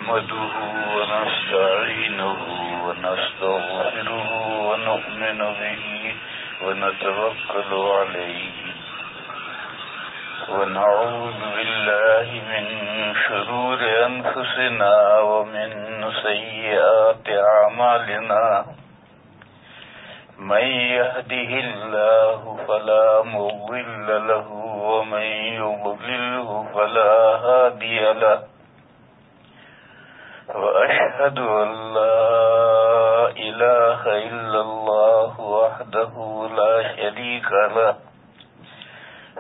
نحمده ونستعينه ونستغفره ونؤمن به ونتوكل عليه ونعوذ بالله من شرور أنفسنا ومن سيئات أعمالنا من يهده الله فلا مضل له ومن يضلله فلا هادي له وأشهد أن لا إله إلا الله وحده لا شريك له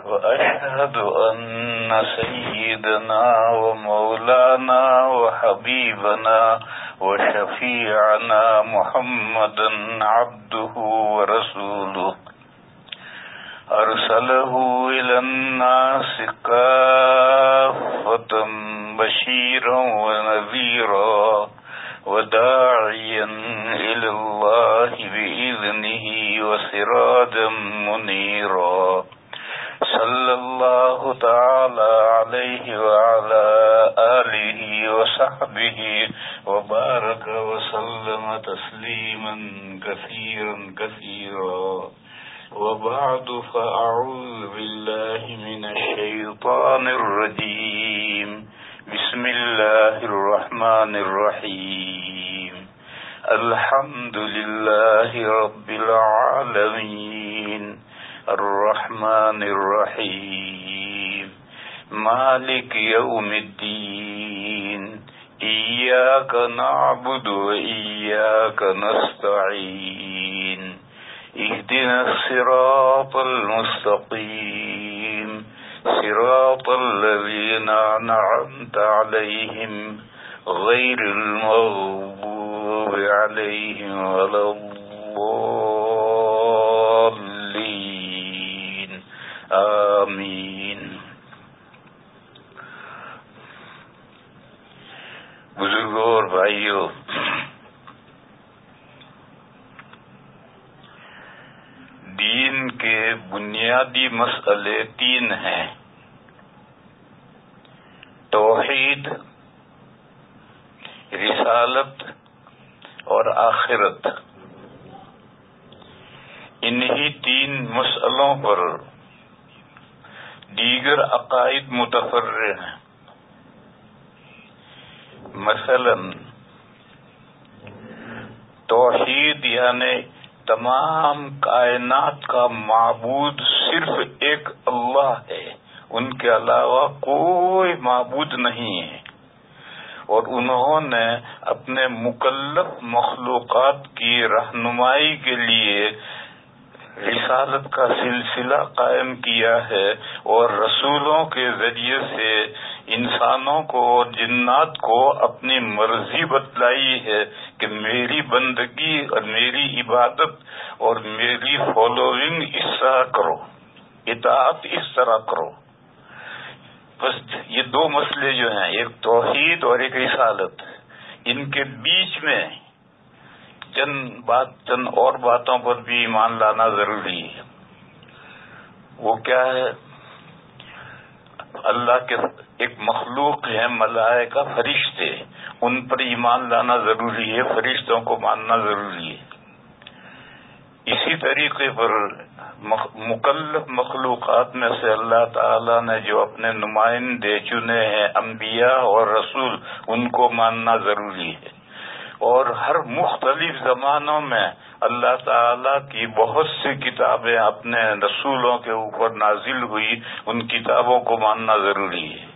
وأشهد أن سيدنا ومولانا وحبيبنا وشفيعنا محمدا عبده ورسوله أرسله إلى الناس كافة بشيرا ونذيرا وداعيا إلى الله بإذنه وسراجا منيرا صلى الله تعالى عليه وعلى آله وصحبه وبارك وسلم تسليما كثيرا كثيرا وبعد فأعوذ بالله من الشيطان الرجيم بسم الله الرحمن الرحيم الحمد لله رب العالمين الرحمن الرحيم مالك يوم الدين إياك نعبد وإياك نستعين اهدنا الصراط المستقيم صراط الذين أنعمت عليهم غير المغضوب عليهم ولا الضالين آمین۔ بزرگوں اور بھائیوں، دین کے بنیادی مسئلے تین ہیں: توحید، رسالت اور آخرت۔ انہی تین مسئلوں پر دیگر عقائد متفرع ہیں۔ مثلا توحید یعنی تمام کائنات کا معبود صرف ایک اللہ ہے، ان کے علاوہ کوئی معبود نہیں ہے، اور انہوں نے اپنے مکلف مخلوقات کی رہنمائی کے لیے رسالت کا سلسلہ قائم کیا ہے، اور رسولوں کے ذریعے سے انسانوں کو اور جنات کو اپنی مرضی بتلائی ہے کہ میری بندگی اور میری عبادت اور میری فالوئنگ اس طرح کرو، اطاعت اس طرح کرو۔ بس یہ دو مسئلے جو ہیں، ایک توحید اور ایک رسالت، ان کے بیچ میں چند اور باتوں پر بھی ایمان لانا ضروری ہے۔ وہ کیا ہے؟ اللہ کے ایک مخلوق ہے ملائکہ، فرشتے، ان پر ایمان لانا ضروری ہے، فرشتوں کو ماننا ضروری ہے۔ اسی طریقے پر مکلف مخلوقات میں سے اللہ تعالیٰ نے جو اپنے نمائندے چنے ہیں، انبیاء اور رسول، ان کو ماننا ضروری ہے۔ اور ہر مختلف زمانوں میں اللہ تعالیٰ کی بہت سی کتابیں اپنے رسولوں کے اوپر نازل ہوئی، ان کتابوں کو ماننا ضروری ہے۔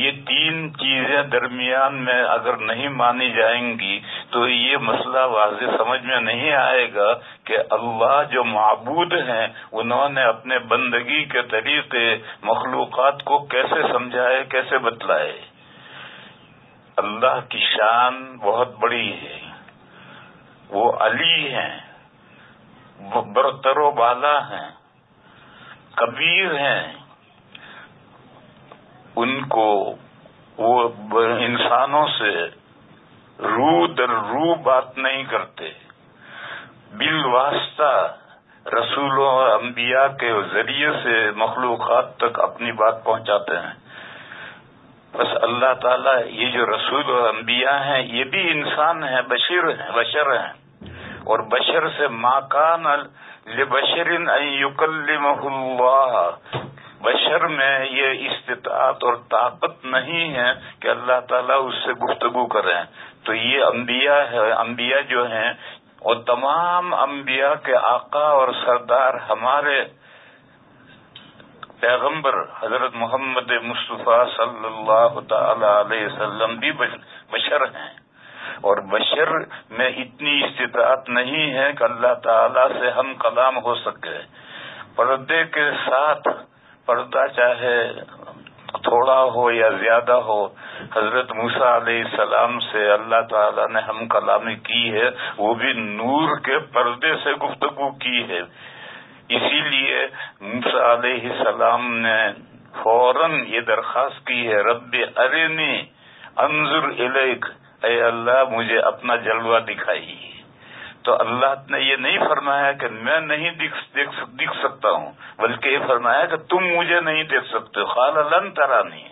یہ تین چیزیں درمیان میں اگر نہیں مانی جائیں گی تو یہ مسئلہ واضح سمجھ میں نہیں آئے گا کہ اللہ جو معبود ہیں انہوں نے اپنے بندگی کے طریقے مخلوقات کو کیسے سمجھائے، کیسے بتلائے۔ اللہ کی شان بہت بڑی ہے، وہ علی ہیں، برتر و بالا ہیں، کبیر ہیں، ان کو وہ انسانوں سے رو در رو بات نہیں کرتے، بالواسطہ رسولوں اور انبیاء کے ذریعے سے مخلوقات تک اپنی بات پہنچاتے ہیں۔ بس اللہ تعالیٰ یہ جو رسول اور انبیاء ہیں یہ بھی انسان ہیں، بشر ہیں، اور بشر سے ما کان لبشر ان یکلمہ اللہ، بشر میں یہ استطاعت اور طاقت نہیں ہے کہ اللہ تعالیٰ اس سے گفتگو کریں. تو یہ انبیاء ہے، انبیاء جو ہیں اور تمام انبیاء کے آقا اور سردار ہمارے پیغمبر حضرت محمد مصطفیٰ صلی اللہ تعالی علیہ وسلم بھی بشر ہیں، اور بشر میں اتنی استطاعت نہیں ہے کہ اللہ تعالی سے ہم کلام ہو سکے. پردے کے ساتھ پردہ چاہے تھوڑا ہو یا زیادہ ہو، حضرت موسیٰ علیہ السلام سے اللہ تعالی نے ہم کلامی کی ہے، وہ بھی نور کے پردے سے گفتگو کی ہے. اسی لیے موسیٰ علیہ السلام نے فوراً یہ درخواست کی ہے، رب ارنی انظر الیک، اے اللہ مجھے اپنا جلوہ دکھائیے. تو اللہ نے یہ نہیں فرمایا کہ میں نہیں دکھ سکتا ہوں، بلکہ یہ فرمایا کہ تم مجھے نہیں دیکھ سکتے. قال لن ترانی،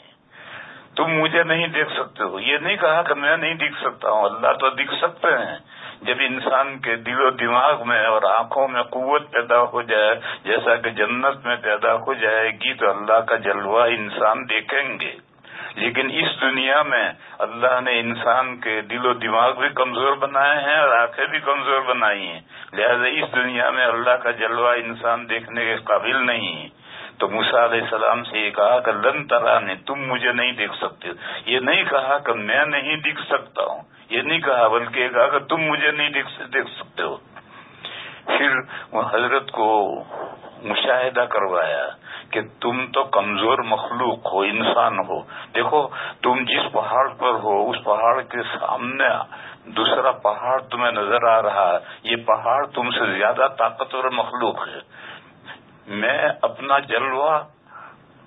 تم مجھے نہیں دیکھ سکتے ہو. یہ نہیں کہا کہ میں نہیں دکھ سکتا ہوں، اللہ تو دکھ سکتے ہیں. جب انسان کے دل و دماغ میں اور آنکھوں میں قوت پیدا ہو جائے جیسا کہ جنت میں پیدا ہو جائے گی تو اللہ کا جلوہ انسان دیکھیں گے. لیکن اس دنیا میں اللہ نے انسان کے دل و دماغ بھی کمزور بنائے ہیں اور آنکھیں بھی کمزور بنائی ہیں، لہذا اس دنیا میں اللہ کا جلوہ انسان دیکھنے کے قابل نہیں. تو موسیٰ علیہ السلام سے یہ کہا کہ لن ترانی، تم مجھے نہیں دیکھ سکتے. یہ نہیں کہا کہ میں نہیں دیکھ سکتا ہوں، یہ نہیں کہا، بلکہ یہ کہا کہ تم مجھے نہیں دیکھ سکتے ہو. پھر وہ حضرت کو مشاہدہ کروایا کہ تم تو کمزور مخلوق ہو، انسان ہو. دیکھو تم جس پہاڑ پر ہو اس پہاڑ کے سامنے دوسرا پہاڑ تمہیں نظر آ رہا ہے، یہ پہاڑ تم سے زیادہ طاقتور مخلوق ہے. میں اپنا جلوہ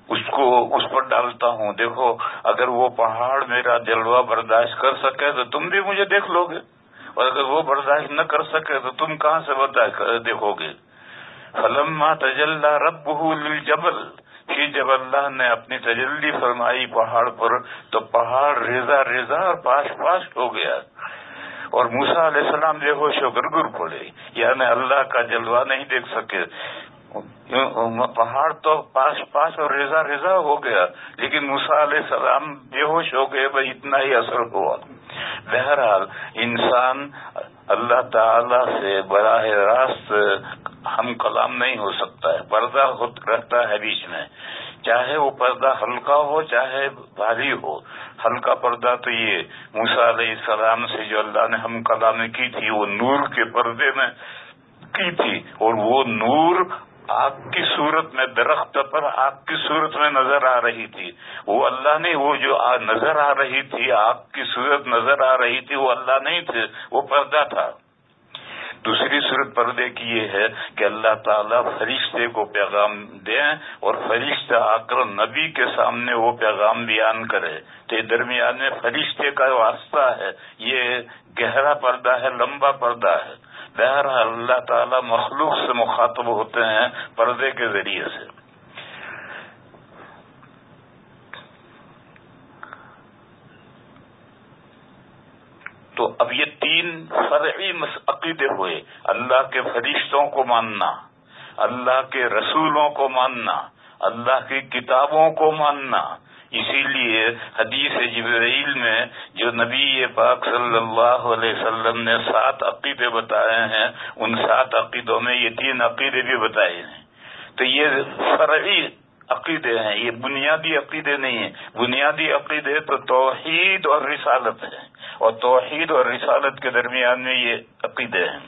اس پر ڈالتا ہوں. دیکھو اگر وہ پہاڑ میرا جلوہ برداشت کر سکے تو تم بھی مجھے دیکھ لو گے، اور اگر وہ برداشت نہ کر سکے تو تم کہاں سے برداشت دیکھو گے. فلما تجلی ربہ للجبل، پھر جب اللہ نے اپنی تجلی فرمائی پہاڑ پر تو پہاڑ ریزہ ریزہ اور پاش پاش ہو گیا، اور موسیٰ علیہ السلام بے ہوش ہو کر گر پڑے، یعنی اللہ کا جلوہ نہیں دیکھ سکے. پہاڑ تو پاش پاش اور ریزہ ریزہ ہو گیا، لیکن موسیٰ علیہ السلام بے ہوش ہو گئے، بس اتنا ہی اثر ہوا. بہرحال انسان اللہ تعالی سے براہ راست ہم کلام نہیں ہو سکتا ہے، پردہ رہتا ہے بیچ میں، چاہے وہ پردہ ہلکا ہو چاہے بھاری ہو. ہلکا پردہ تو یہ موسیٰ علیہ السلام سے جو اللہ نے ہم کلامی کی تھی وہ نور کے پردے میں کی تھی، اور وہ نور آگ کی صورت میں، درخت پر آگ کی صورت میں نظر آ رہی تھی. وہ اللہ نہیں، وہ جو نظر آ رہی تھی آگ کی صورت نظر آ رہی تھی وہ اللہ نہیں تھے، وہ پردہ تھا. دوسری صورت پردے کی یہ ہے کہ اللہ تعالیٰ فرشتے کو پیغام دیں اور فرشتہ آ کر نبی کے سامنے وہ پیغام بیان کرے. تو یہ درمیان میں فرشتے کا واسطہ ہے، یہ گہرا پردہ ہے، لمبا پردہ ہے. بہرحال اللہ تعالیٰ مخلوق سے مخاطب ہوتے ہیں پردے کے ذریعے سے. تو اب یہ تین فرعی عقیدے ہوئے، اللہ کے فرشتوں کو ماننا، اللہ کے رسولوں کو ماننا، اللہ کی کتابوں کو ماننا. اسی لیے حدیث جبرائیل میں جو نبی پاک صلی اللہ علیہ وسلم نے 7 عقیدے بتائے ہیں، ان 7 عقیدوں میں یہ 3 عقیدے بھی بتائے ہیں. تو یہ فرعی عقیدے ہیں، یہ بنیادی عقیدے نہیں ہیں. بنیادی عقیدے تو توحید اور رسالت ہے، اور توحید اور رسالت کے درمیان میں یہ عقیدے ہیں.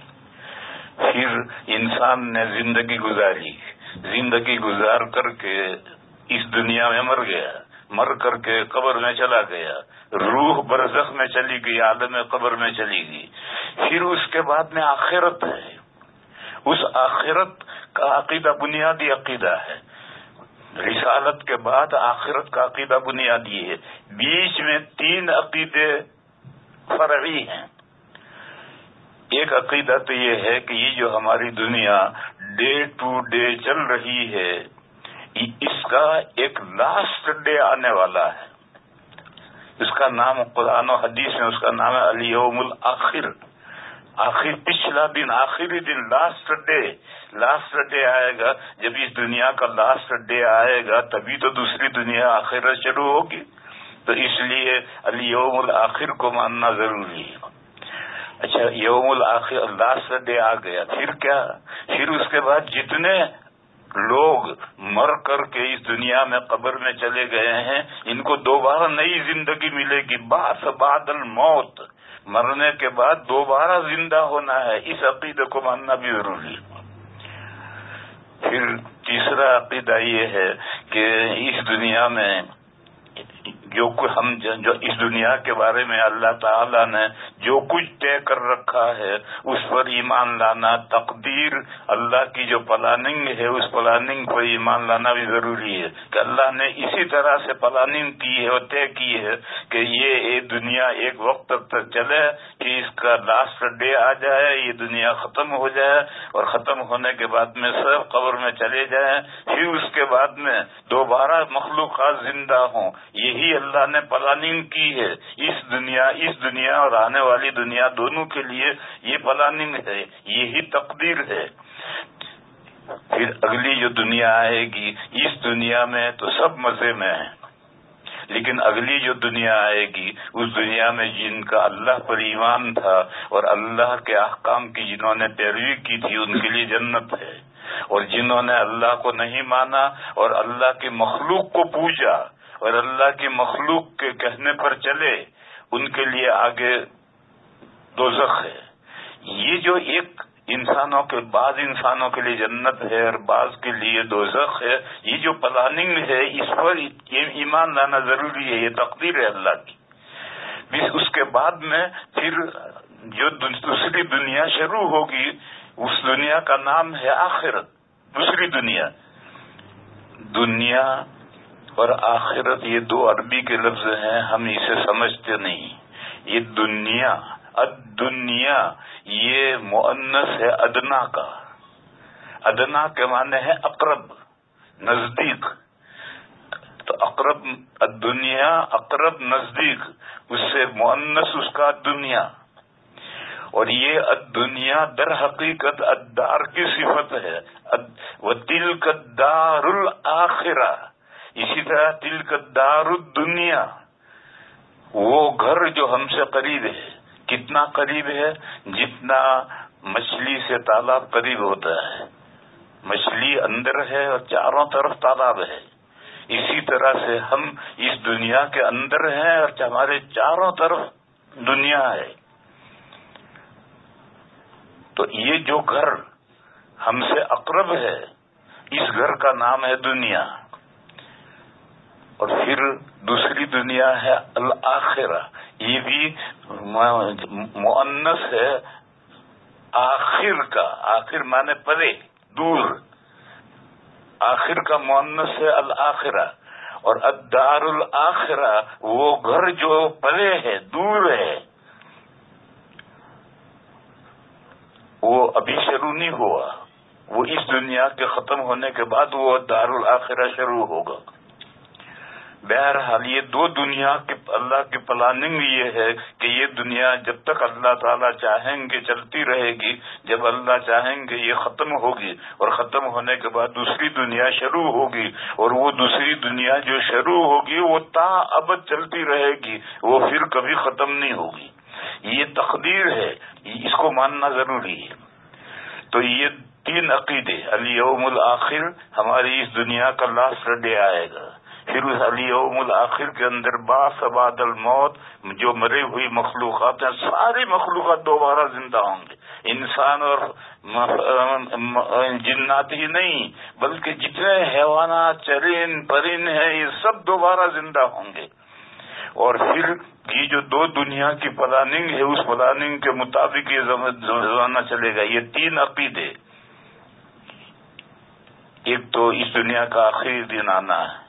پھر انسان نے زندگی گزاری، زندگی گزار کر کے اس دنیا میں مر گیا، مر کر کے قبر میں چلا گیا، روح برزخ میں چلی گئی، عالم قبر میں چلی گئی. پھر اس کے بعد میں آخرت ہے، اس آخرت کا عقیدہ بنیادی عقیدہ ہے. رسالت کے بعد آخرت کا عقیدہ بنیادی ہے. بیچ میں 3 عقیدے فرعی ہیں. ایک عقیدہ تو یہ ہے کہ یہ جو ہماری دنیا ڈے ٹو ڈے چل رہی ہے، اس کا ایک لاسٹ ڈے آنے والا ہے. اس کا نام قرآن و حدیث میں اس کا نام ہے الیوم الآخر. آخر پچھلا دن، آخری دن، لاسٹ ڈے آئے گا. جب اس دنیا کا لاسٹ ڈے آئے گا تبھی تو دوسری دنیا آخرت شروع ہوگی. تو اس لیے الیوم الآخر کو ماننا ضروری ہے. اچھا، یوم الآخر لاسٹ ڈے آ گیا، پھر کیا؟ پھر اس کے بعد جتنے لوگ مر کر کے اس دنیا میں قبر میں چلے گئے ہیں ان کو دوبارہ نئی زندگی ملے گی. بعث بعد الموت، مرنے کے بعد دوبارہ زندہ ہونا ہے. اس عقیدے کو ماننا بھی ضروری ہے. پھر تیسرا عقیدہ یہ ہے کہ اس دنیا میں جو اس دنیا کے بارے میں اللہ تعالیٰ نے جو کچھ طے کر رکھا ہے اس پر ایمان لانا، تقدیر اللہ کی جو پلاننگ ہے اس پلاننگ پر ایمان لانا بھی ضروری ہے کہ اللہ نے اسی طرح سے پلاننگ کی ہے اور طے کی ہے کہ یہ دنیا ایک وقت تک چلے کہ اس کا لاسٹ ڈے آ جائے، یہ دنیا ختم ہو جائے اور ختم ہونے کے بعد میں سب قبر میں چلے جائیں. پھر اس کے بعد میں دوبارہ مخلوقات زندہ ہوں. یہی اللہ نے پلاننگ کی ہے. اس دنیا اور آنے والی دنیا دونوں کے لیے یہ پلاننگ ہے، یہی تقدیر ہے. پھر اگلی جو دنیا آئے گی اس دنیا میں تو سب مزے میں ہیں، لیکن اگلی جو دنیا آئے گی اس دنیا میں جن کا اللہ پر ایمان تھا اور اللہ کے احکام کی جنہوں نے پیروی کی تھی ان کے لیے جنت ہے. اور جنہوں نے اللہ کو نہیں مانا اور اللہ کی مخلوق کو پوجا اور اللہ کی مخلوق کے کہنے پر چلے ان کے لیے آگے دوزخ ہے. یہ جو ایک بعض انسانوں کے لیے جنت ہے اور بعض کے لیے دوزخ ہے، یہ جو پلاننگ ہے اس پر ایمان لانا ضروری ہے. یہ تقدیر ہے اللہ کی. اس کے بعد میں پھر جو دوسری دنیا شروع ہوگی اس دنیا کا نام ہے آخرت. دوسری دنیا اور آخرت یہ دو عربی کے لفظ ہیں، ہم اسے سمجھتے نہیں. یہ الدنیا یہ مؤنث ہے ادنا کا. ادنا کے معنی ہے اقرب، نزدیک. تو اقرب الدنیا، اقرب نزدیک، اس سے مؤنث اس کا دنیا. اور یہ الدنیا در حقیقت الدار کی صفت ہے. وَتِلْكَ الدَّارُ الْآخِرَةُ، اسی طرح تلک الدار الدنیا، وہ گھر جو ہم سے قریب ہے. کتنا قریب ہے؟ جتنا مچھلی سے تالاب قریب ہوتا ہے. مچھلی اندر ہے اور چاروں طرف تالاب ہے. اسی طرح سے ہم اس دنیا کے اندر ہیں اور ہمارے چاروں طرف دنیا ہے. تو یہ جو گھر ہم سے اقرب ہے اس گھر کا نام ہے دنیا. اور پھر دوسری دنیا ہے الآخرہ، یہ بھی مؤنث ہے آخر کا. آخر مانے پرے، دور. آخر کا مؤنث ہے الآخرہ. اور الدار الآخرہ وہ گھر جو پرے ہے، دور ہے، وہ ابھی شروع نہیں ہوا. وہ اس دنیا کے ختم ہونے کے بعد وہ دار الآخرہ شروع ہوگا. بہرحال یہ دو دنیا کی اللہ کی پلاننگ یہ ہے کہ یہ دنیا جب تک اللہ تعالیٰ چاہیں گے چلتی رہے گی. جب اللہ چاہیں گے یہ ختم ہوگی اور ختم ہونے کے بعد دوسری دنیا شروع ہوگی. اور وہ دوسری دنیا جو شروع ہوگی وہ تا ابد چلتی رہے گی، وہ پھر کبھی ختم نہیں ہوگی. یہ تقدیر ہے، اس کو ماننا ضروری ہے. تو یہ تین عقیدے، الیوم الآخر ہماری اس دنیا کا لاسٹ ڈے آئے گا. پھر اس الیوم الآخر کے اندر بعث بعد الموت، جو مرے ہوئی مخلوقات ہیں ساری مخلوقات دوبارہ زندہ ہوں گے. انسان اور جنات ہی نہیں بلکہ جتنے حیوانات، چرند پرند ہیں یہ سب دوبارہ زندہ ہوں گے. اور پھر یہ جو دو دنیا کی پلاننگ ہے اس پلاننگ کے مطابق یہ زمانہ چلے گا. یہ تین عقیدے، ایک تو اس دنیا کا آخری دن آنا ہے،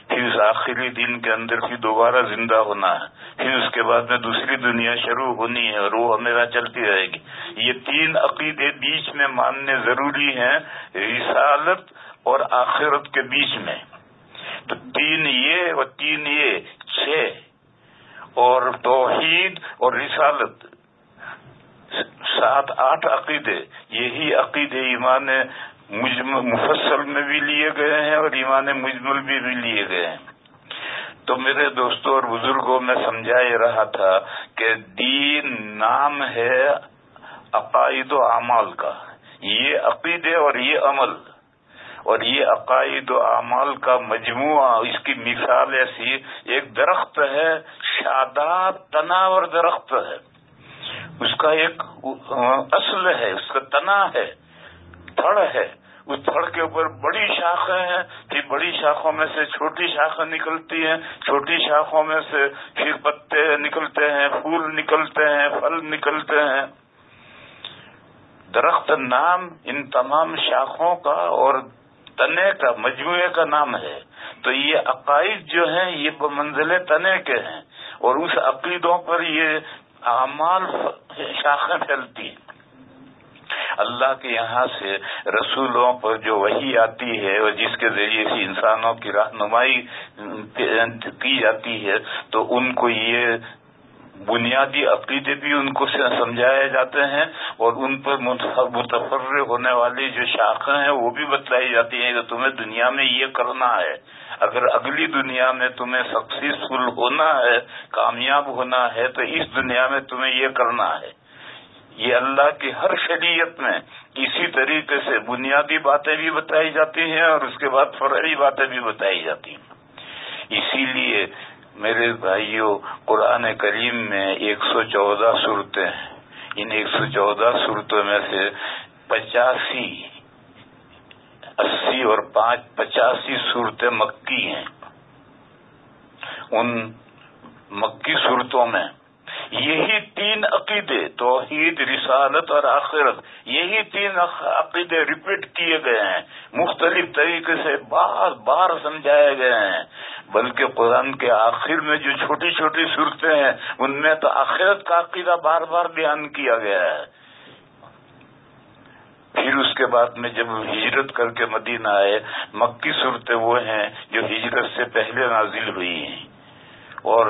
پھر اس آخری دن کے اندر پھر دوبارہ زندہ ہونا ہے، پھر اس کے بعد میں دوسری دنیا شروع ہونی ہے اور وہ ہمیشہ چلتی رہے گی. یہ تین عقیدے بیچ میں ماننے ضروری ہیں رسالت اور آخرت کے بیچ میں. تو تین یہ اور تین یہ، چھ. اور توحید اور رسالت، 7-8 عقیدے، یہی عقیدے ایمان مفصل میں بھی لیے گئے ہیں اور ایمان مجمل بھی لیے گئے ہیں۔ تو میرے دوستوں اور بزرگوں میں سمجھا یہ رہا تھا کہ دین نام ہے عقائد و اعمال کا، یہ عقیدے اور یہ عمل، اور یہ عقائد و اعمال کا مجموعہ، اس کی مثال ایسی، ایک درخت ہے، شاداب تناور درخت ہے، اس کا ایک اصل ہے، اس کا تنا ہے، تھڑ ہے، اس تھڑ کے اوپر بڑی شاخیں ہیں، پھر بڑی شاخوں میں سے چھوٹی شاخیں نکلتی ہیں، چھوٹی شاخوں میں سے پھر پتے نکلتے ہیں، پھول نکلتے ہیں، پھل نکلتے ہیں۔ درخت نام ان تمام شاخوں کا اور تنے کا مجموعے کا نام ہے۔ تو یہ عقائد جو ہیں یہ بمنزل تنے کے ہیں، اور اس عقیدوں پر یہ اعمال شاخیں پھیلتی ہیں۔ اللہ کے یہاں سے رسولوں پر جو وحی آتی ہے اور جس کے ذریعے سے انسانوں کی رہنمائی کی جاتی ہے، تو ان کو یہ بنیادی عقیدے بھی ان کو سمجھائے جاتے ہیں، اور ان پر متفرع ہونے والی جو شاخیں ہیں وہ بھی بتلائی جاتی ہیں کہ تمہیں دنیا میں یہ کرنا ہے، اگر اگلی دنیا میں تمہیں سکسیسفل ہونا ہے، کامیاب ہونا ہے، تو اس دنیا میں تمہیں یہ کرنا ہے۔ یہ اللہ کی ہر شریعت میں اسی طریقے سے بنیادی باتیں بھی بتائی جاتی ہیں اور اس کے بعد فرعی باتیں بھی بتائی جاتی ہیں۔ اسی لیے میرے بھائیوں، قرآن کریم میں 114 صورتیں ہیں، ان 114 صورتوں میں سے 85 80 اور 85 صورتیں مکی ہیں۔ ان مکی صورتوں میں یہی 3 عقیدے، توحید، رسالت اور آخرت، یہی 3 عقیدے ریپیٹ کیے گئے ہیں، مختلف طریقے سے بار بار سمجھائے گئے ہیں۔ بلکہ قرآن کے آخر میں جو چھوٹی چھوٹی صورتیں ہیں ان میں تو آخرت کا عقیدہ بار بار بیان کیا گیا ہے۔ پھر اس کے بعد میں جب ہجرت کر کے مدینہ آئے، مکی صورتیں وہ ہیں جو ہجرت سے پہلے نازل ہوئی ہیں، اور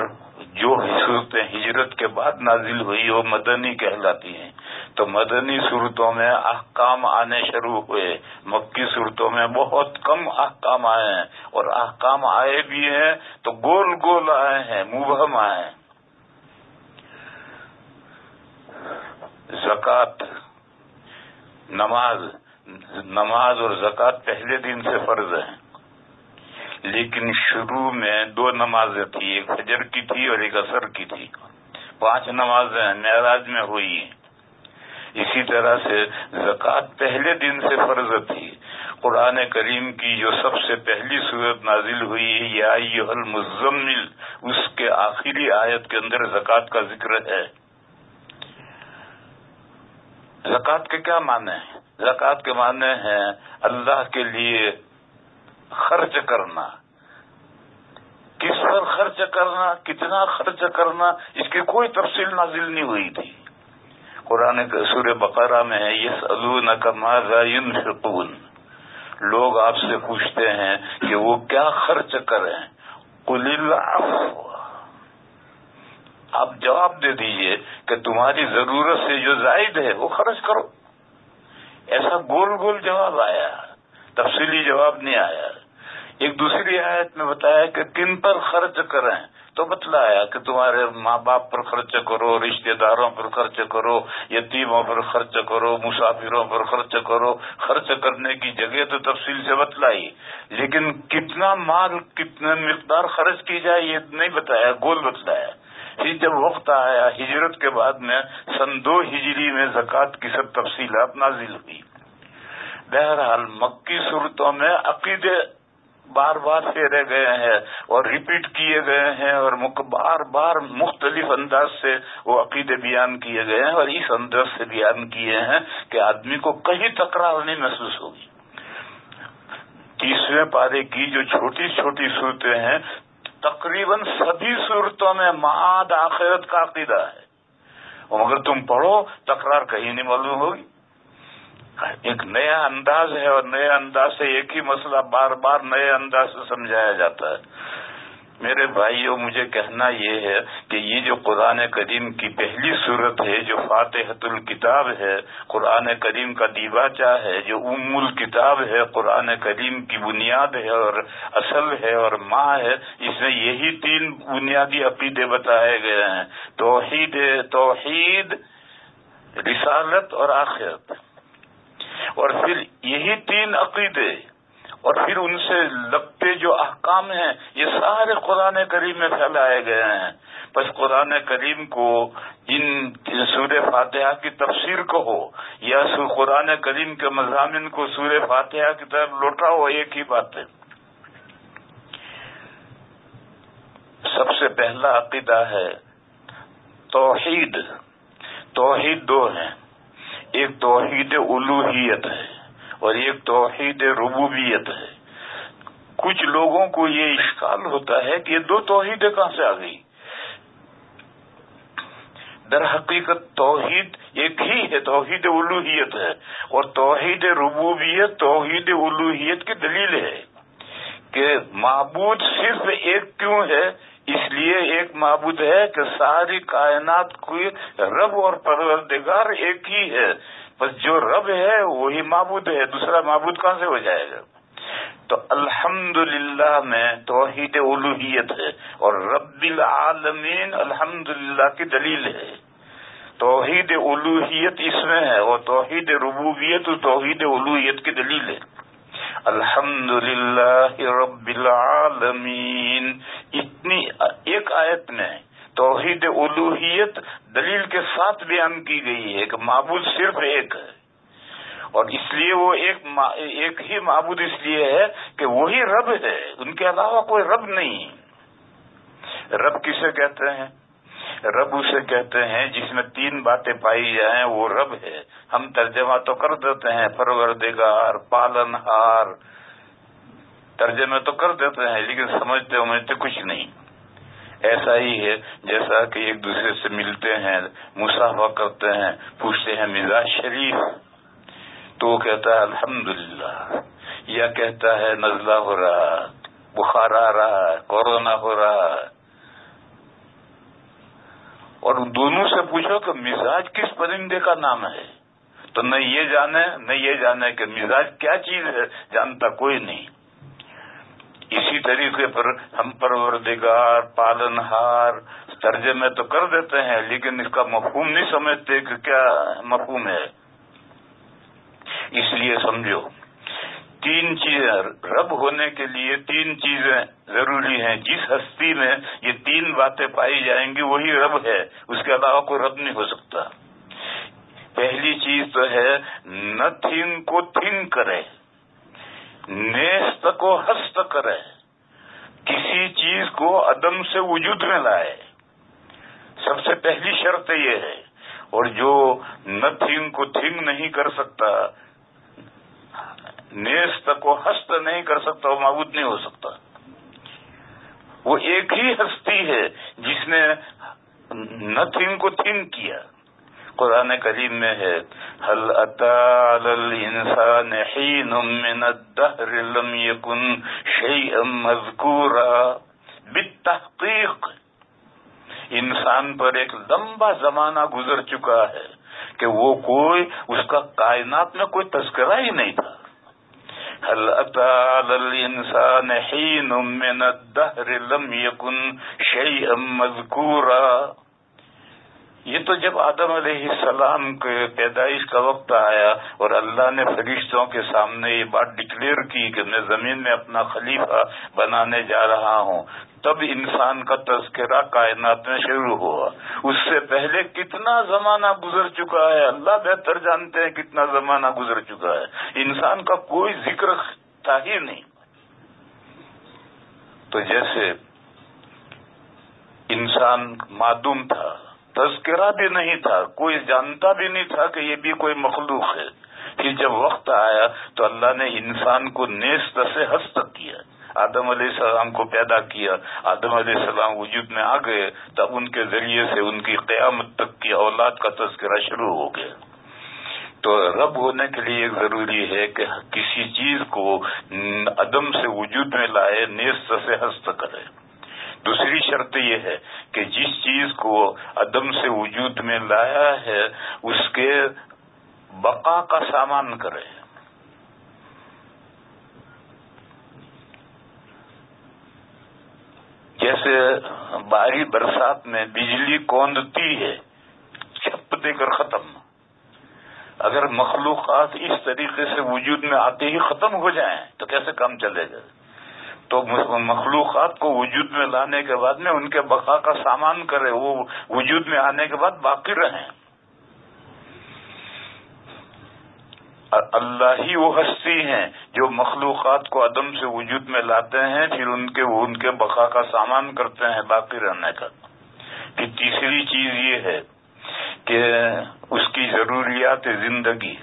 جو صورتیں ہجرت کے بعد نازل ہوئی وہ مدنی کہلاتی ہیں۔ تو مدنی صورتوں میں احکام آنے شروع ہوئے، مکی صورتوں میں بہت کم احکام آئے ہیں، اور احکام آئے بھی ہیں تو گول گول آئے ہیں، مبہم آئے ہیں۔ زکوٰۃ، نماز اور زکوٰۃ پہلے دن سے فرض ہیں، لیکن شروع میں 2 نمازیں تھی، ایک فجر کی تھی اور ایک عصر کی تھی، 5 نمازیں معراج میں ہوئی ہیں۔ اسی طرح سے زکوٰۃ پہلے دن سے فرض تھی۔ قرآن کریم کی جو سب سے پہلی سورت نازل ہوئی ہے یا ایھا المزمل، اس کے آخری آیت کے اندر زکوٰۃ کا ذکر ہے۔ زکوٰۃ کے کیا معنی ہیں؟ زکوٰۃ کے معنی ہیں اللہ کے لیے خرچ کرنا۔ کس پر خرچ کرنا، کتنا خرچ کرنا، اس کی کوئی تفصیل نازل نہیں ہوئی تھی۔ قرآن سورہ بقرہ میں ہے یسألونک ماذا ينفقون، لوگ آپ سے پوچھتے ہیں کہ وہ کیا خرچ کریں، قل العفو، آپ جواب دے دیجئے کہ تمہاری ضرورت سے جو زائد ہے وہ خرچ کرو۔ ایسا گول گول جواب آیا، تفصیلی جواب نہیں آیا۔ ایک دوسری آیت میں بتایا کہ کن پر خرچ کریں، تو بتلایا کہ تمہارے ماں باپ پر خرچ کرو، رشتہ داروں پر خرچ کرو، یتیموں پر خرچ کرو، مسافروں پر خرچ کرو۔ خرچ کرنے کی جگہ تو تفصیل سے بتلائی، لیکن کتنا مال، کتنا مقدار خرچ کی جائے یہ نہیں بتایا، گول بتلایا۔ پھر جب وقت آیا ہجرت کے بعد میں سن 2 ہجری میں زکوٰۃ کی سب تفصیلات نازل ہوئی۔ بہرحال مکی صورتوں میں عقیدے بار بار پھیرے گئے ہیں اور ریپیٹ کیے گئے ہیں، اور بار بار مختلف انداز سے وہ عقیدے بیان کیے گئے ہیں، اور اس انداز سے بیان کیے ہیں کہ آدمی کو کہیں تکرار نہیں محسوس ہوگی۔ 30ویں پارے کی جو چھوٹی چھوٹی صورتیں ہیں، تقریباً سبھی صورتوں میں معاد آخرت کا عقیدہ ہے، اور مگر تم پڑھو تکرار کہیں نہیں معلوم ہوگی۔ ایک نیا انداز ہے، اور نئے انداز سے ایک ہی مسئلہ بار بار نئے انداز سے سمجھایا جاتا ہے۔ میرے بھائیوں، مجھے کہنا یہ ہے کہ یہ جو قرآن کریم کی پہلی صورت ہے، جو فاتحۃ الکتاب ہے، قرآن کریم کا دیباچہ ہے، جو ام الکتاب ہے، قرآن کریم کی بنیاد ہے اور اصل ہے اور ماں ہے، اس میں یہی 3 بنیادی عقیدے بتائے گئے ہیں: توحید، رسالت اور آخرت. اور پھر یہی 3 عقیدے اور پھر ان سے لگتے جو احکام ہیں، یہ سارے قرآن کریم میں پھیلائے گئے ہیں. بس قرآن کریم کو ان سورہ فاتحہ کی تفسیر کہو یا قرآن کریم کے مضامین کو سورہ فاتحہ کی طرف لوٹاؤ، ایک ہی بات ہے. سب سے پہلا عقیدہ ہے توحید. توحید 2 ہیں، ایک توحید الوہیت ہے اور ایک توحید ربوبیت ہے. کچھ لوگوں کو یہ اشکال ہوتا ہے کہ یہ 2 توحیدیں کہاں سے آ گئی. در حقیقت توحید ایک ہی ہے، توحید الوہیت ہے، اور توحید ربوبیت توحید الوہیت کی دلیل ہے کہ معبود صرف ایک کیوں ہے. اس لیے ایک معبود ہے کہ ساری کائنات کی رب اور پروردگار ایک ہی ہے. بس جو رب ہے وہی معبود ہے، دوسرا معبود کہاں سے ہو جائے گا. تو الحمدللہ میں توحید الوہیت ہے اور رب العالمین الحمدللہ کی دلیل ہے. توحید الوہیت اس میں ہے اور توحید ربوبیت توحید الوہیت کی دلیل ہے. الحمدللہ رب العالمین، اتنی ایک آیت میں توحید الوہیت دلیل کے ساتھ بیان کی گئی ہے کہ معبود صرف ایک ہے، اور اس لیے وہ ایک ہی معبود اس لیے ہے کہ وہی رب ہے، ان کے علاوہ کوئی رب نہیں. رب کسے کہتے ہیں؟ رب اسے کہتے ہیں جس میں 3 باتیں پائی جائیں، وہ رب ہے. ہم ترجمہ تو کر دیتے ہیں پروردگار، پالنہار، ترجمہ تو کر دیتے ہیں، لیکن سمجھتے کچھ نہیں. ایسا ہی ہے جیسا کہ ایک دوسرے سے ملتے ہیں، مصافحہ کرتے ہیں، پوچھتے ہیں مزاج شریف، تو وہ کہتا ہے الحمدللہ، یا کہتا ہے نزلہ ہو رہا، بخار آ رہا ہے، کورونا ہو رہا ہے. اور دونوں سے پوچھو کہ مزاج کس پرندے کا نام ہے، تو نہ یہ جانے کہ مزاج کیا چیز ہے، جانتا کوئی نہیں. اسی طریقے پر ہم پروردگار، پالنہار ترجمے تو کر دیتے ہیں، لیکن اس کا مفہوم نہیں سمجھتے کہ کیا مفہوم ہے. اس لیے سمجھو 3 چیزیں رب ہونے کے لیے 3 چیزیں ضروری ہیں. جس ہستی میں یہ 3 باتیں پائی جائیں گی وہی رب ہے، اس کے علاوہ کوئی رب نہیں ہو سکتا. پہلی چیز تو ہے نتھنگ کو تھنک کرے، نیست کو ہست کرے، کسی چیز کو عدم سے وجود میں لائے. سب سے پہلی شرط یہ ہے. اور جو نتھنگ کو تھنک نہیں کر سکتا، نیست کو ہست نہیں کر سکتا، وہ معبود نہیں ہو سکتا. وہ ایک ہی ہستی ہے جس نے نتھنگ کو تھنک کیا. قرآن کریم میں ہے هل أتى على الإنسان حين من الدهر لم يكن شيئا مذكورا. بالتحقیق انسان پر ایک لمبا زمانہ گزر چکا ہے کہ وہ اس کا کائنات میں کوئی تذکرہ ہی نہیں تھا. هل أتى على الإنسان حين من الدهر لم يكن شيئا مذكورا. یہ تو جب آدم علیہ السلام کے پیدائش کا وقت آیا اور اللہ نے فرشتوں کے سامنے یہ بات ڈکلیئر کی کہ میں زمین میں اپنا خلیفہ بنانے جا رہا ہوں، تب انسان کا تذکرہ کائنات میں شروع ہوا. اس سے پہلے کتنا زمانہ گزر چکا ہے، اللہ بہتر جانتے ہیں کتنا زمانہ گزر چکا ہے. انسان کا کوئی ذکر تھا ہی نہیں. تو جیسے انسان معدوم تھا، تذکرہ بھی نہیں تھا، کوئی جانتا بھی نہیں تھا کہ یہ بھی کوئی مخلوق ہے. پھر جب وقت آیا تو اللہ نے انسان کو نیست سے ہست کیا، آدم علیہ السلام کو پیدا کیا. آدم علیہ السلام وجود میں آ گئے، تب ان کے ذریعے سے ان کی قیامت تک کی اولاد کا تذکرہ شروع ہو گیا. تو رب ہونے کے لیے ضروری ہے کہ کسی چیز کو عدم سے وجود میں لائے، نیست سے ہست کرے. دوسری شرط یہ ہے کہ جس چیز کو عدم سے وجود میں لایا ہے اس کے بقا کا سامان کرے. جیسے بھاری برسات میں بجلی کوندتی ہے چھپ دے کر ختم. اگر مخلوقات اس طریقے سے وجود میں آتے ہی ختم ہو جائیں تو کیسے کام چلے گا؟ تو مخلوقات کو وجود میں لانے کے بعد میں ان کے بقا کا سامان کرے، وہ وجود میں آنے کے بعد باقی رہیں. اللہ ہی وہ ہستی ہیں جو مخلوقات کو عدم سے وجود میں لاتے ہیں، پھر ان کے بقا کا سامان کرتے ہیں، باقی رہنے کا. پھر تیسری چیز یہ ہے کہ اس کی ضروریات زندگی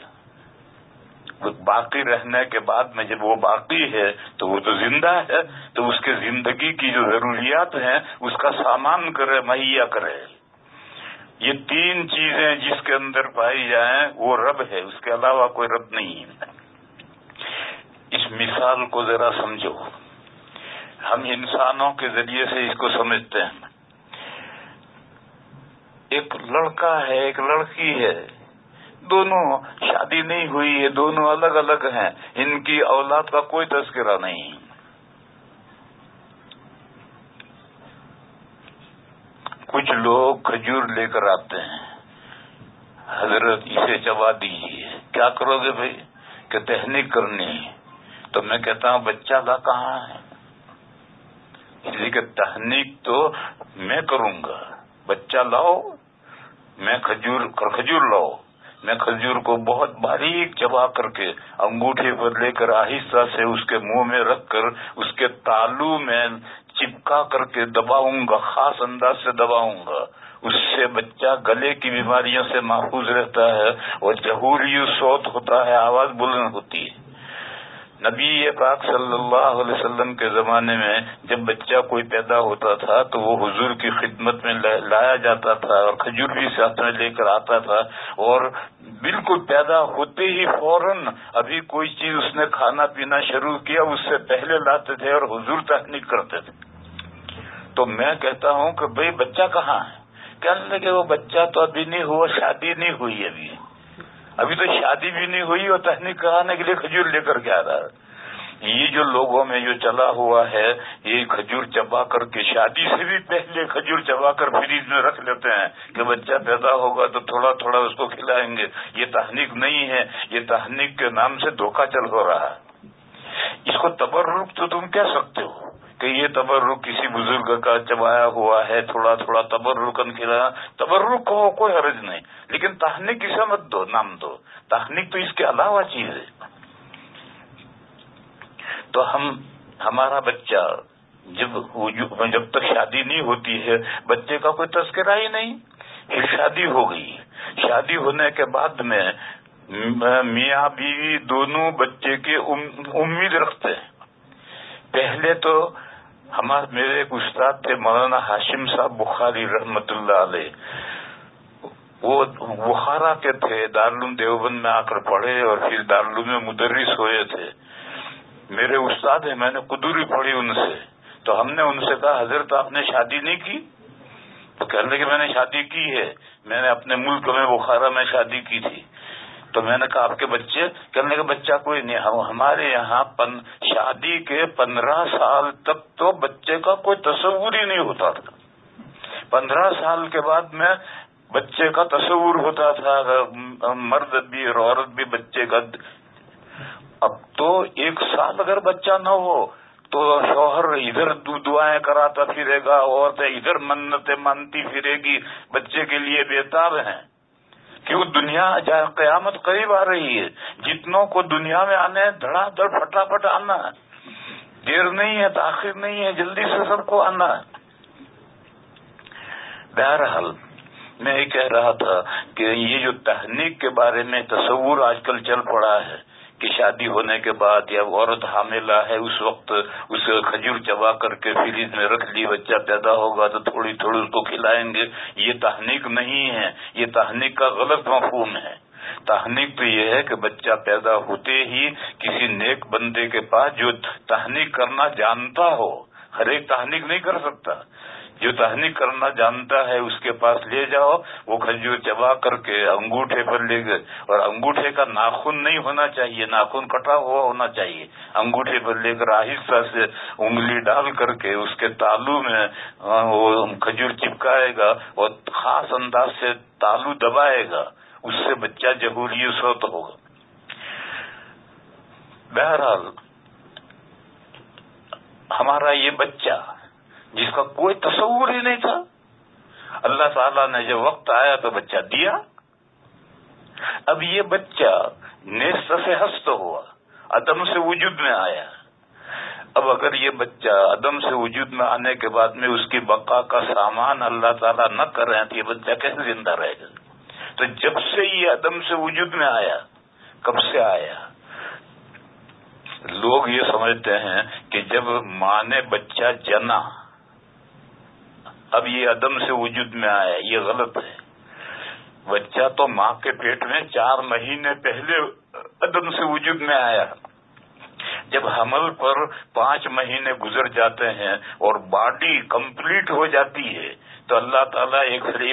باقی رہنے کے بعد میں جب وہ باقی ہے تو وہ تو زندہ ہے، تو اس کے زندگی کی جو ضروریات ہیں اس کا سامان کرے، مہیا کرے. یہ تین چیزیں جس کے اندر پائی جائیں وہ رب ہے، اس کے علاوہ کوئی رب نہیں ہے. اس مثال کو ذرا سمجھو. ہم انسانوں کے ذریعے سے اس کو سمجھتے ہیں. ایک لڑکا ہے، ایک لڑکی ہے، دونوں شادی نہیں ہوئی ہے، دونوں الگ الگ ہیں، ان کی اولاد کا کوئی تذکرہ نہیں. کچھ لوگ کھجور لے کر آتے ہیں، حضرت اسے چبا دیجیے. کیا کرو گے بھائی؟ کہ تہنیک کرنی. تو میں کہتا ہوں بچہ لا کہاں ہے؟ اس لیے کہ تہنیک تو میں کروں گا. بچہ لاؤ، میں کھجور لاؤ. میں کھجور کو بہت باریک چبا کر کے انگوٹھے پر لے کر آہستہ سے اس کے منہ میں رکھ کر اس کے تالو میں چپکا کر کے دباؤں گا، خاص انداز سے دباؤں گا. اس سے بچہ گلے کی بیماریوں سے محفوظ رہتا ہے اور جہوری صوت ہوتا ہے، آواز بلند ہوتی ہے. نبی پاک صلی اللہ علیہ وسلم کے زمانے میں جب بچہ کوئی پیدا ہوتا تھا تو وہ حضور کی خدمت میں لایا جاتا تھا اور کھجور بھی ساتھ میں لے کر آتا تھا، اور بالکل پیدا ہوتے ہی فوراً ابھی کوئی چیز اس نے کھانا پینا شروع کیا اس سے پہلے لاتے تھے اور حضور تہنیک کرتے تھے. تو میں کہتا ہوں کہ بھئی بچہ کہاں ہے؟ کہنے لگے وہ بچہ تو ابھی نہیں ہوا، شادی نہیں ہوئی، ابھی تو شادی بھی نہیں ہوئی اور تہنیک کرانے کے لیے کھجور لے کر کے آ رہا ہے. یہ جو لوگوں میں جو چلا ہوا ہے، یہ کھجور چبا کر کے شادی سے بھی پہلے کھجور چبا کر فریج میں رکھ لیتے ہیں کہ بچہ پیدا ہوگا تو تھوڑا تھوڑا اس کو کھلائیں گے. یہ تہنیک نہیں ہے، یہ تہنیک کے نام سے دھوکہ چل ہو رہا ہے. اس کو تبرک تو تم کہہ سکتے ہو کہ یہ تبرک کسی بزرگ کا چبایا ہوا ہے، تھوڑا تھوڑا تبرکن کھلایا. تبرک کو کوئی حرج نہیں، لیکن تہنیک اسے مت دو، نام دو. تہنیک تو اس کے علاوہ چیز ہے. تو ہمارا بچہ جب تک شادی نہیں ہوتی ہے بچے کا کوئی تذکرہ ہی نہیں. پھر شادی ہو گئی، شادی ہونے کے بعد میں میاں بیوی دونوں بچے کی امید رکھتے ہیں. پہلے تو میرے ایک استاد تھے مولانا ہاشم صاحب بخاری رحمت اللہ علیہ، وہ بخارا کے تھے، دارالعلوم دیوبند میں آ کر پڑھے اور پھر دارالعلوم میں مدرس ہوئے تھے. میرے استاد ہیں، میں نے قدوری پڑھی ان سے. تو ہم نے ان سے کہا حضرت آپ نے شادی نہیں کی؟ تو کہنے لگے میں نے شادی کی ہے، میں نے اپنے ملک میں بخارا میں شادی کی تھی. تو میں نے کہا آپ کے بچے؟ کہنے لگے بچہ کوئی نہیں. ہمارے یہاں شادی کے 15 سال تک تو بچے کا کوئی تصور ہی نہیں ہوتا تھا. 15 سال کے بعد میں بچے کا تصور ہوتا تھا، مرد بھی اور عورت بھی بچے کا. اب تو 1 سال اگر بچہ نہ ہو تو شوہر ادھر دعائیں کراتا پھرے گا، عورتیں ادھر منتیں مانتی پھرے گی، بچے کے لیے بےتاب ہیں. کیوں؟ دنیا قیامت قریب آ رہی ہے. جتنوں کو دنیا میں آنے دھڑا دھڑ پھٹافٹ آنا ہے، دیر نہیں ہے، تاخیر نہیں ہے، جلدی سے سب کو آنا ہے. بہرحال میں یہ کہہ رہا تھا کہ یہ جو تہنیک کے بارے میں تصور آج کل چل پڑا ہے کہ شادی ہونے کے بعد یا عورت حاملہ ہے اس وقت اسے کھجور چبا کر کے فریج میں رکھ لی، بچہ پیدا ہوگا تو تھوڑی تھوڑی اس کو کھلائیں گے. یہ تہنیک نہیں ہے، یہ تہنیک کا غلط مفہوم ہے. تہنیک تو یہ ہے کہ بچہ پیدا ہوتے ہی کسی نیک بندے کے پاس جو تہنیک کرنا جانتا ہو، ہر ایک تحنیک نہیں کر سکتا. جو تحنیک کرنا جانتا ہے اس کے پاس لے جاؤ، وہ کھجور چبا کر کے انگوٹھے پر لے گئے. اور انگوٹھے کا ناخن نہیں ہونا چاہیے، ناخن کٹا ہوا ہونا چاہیے. انگوٹھے پر لے کر آہستہ سے انگلی ڈال کر کے اس کے تالو میں وہ کھجور چپکائے گا اور خاص انداز سے تالو دبائے گا. اس سے بچہ جہوری صوت ہوگا. بہرحال ہمارا یہ بچہ جس کا کوئی تصور ہی نہیں تھا، اللہ تعالیٰ نے جب وقت آیا تو بچہ دیا. اب یہ بچہ نیست سے ہست ہوا، عدم سے وجود میں آیا. اب اگر یہ بچہ عدم سے وجود میں آنے کے بعد میں اس کی بقا کا سامان اللہ تعالیٰ نہ کر رہے ہیں تو یہ بچہ کیسے زندہ رہے گا؟ تو جب سے یہ عدم سے وجود میں آیا، کب سے آیا؟ لوگ یہ سمجھتے ہیں کہ جب ماں نے بچہ جنا اب یہ عدم سے وجود میں آیا. یہ غلط ہے. بچہ تو ماں کے پیٹ میں 4 مہینے پہلے عدم سے وجود میں آیا. جب حمل پر 5 مہینے گزر جاتے ہیں اور باڈی کمپلیٹ ہو جاتی ہے تو اللہ تعالیٰ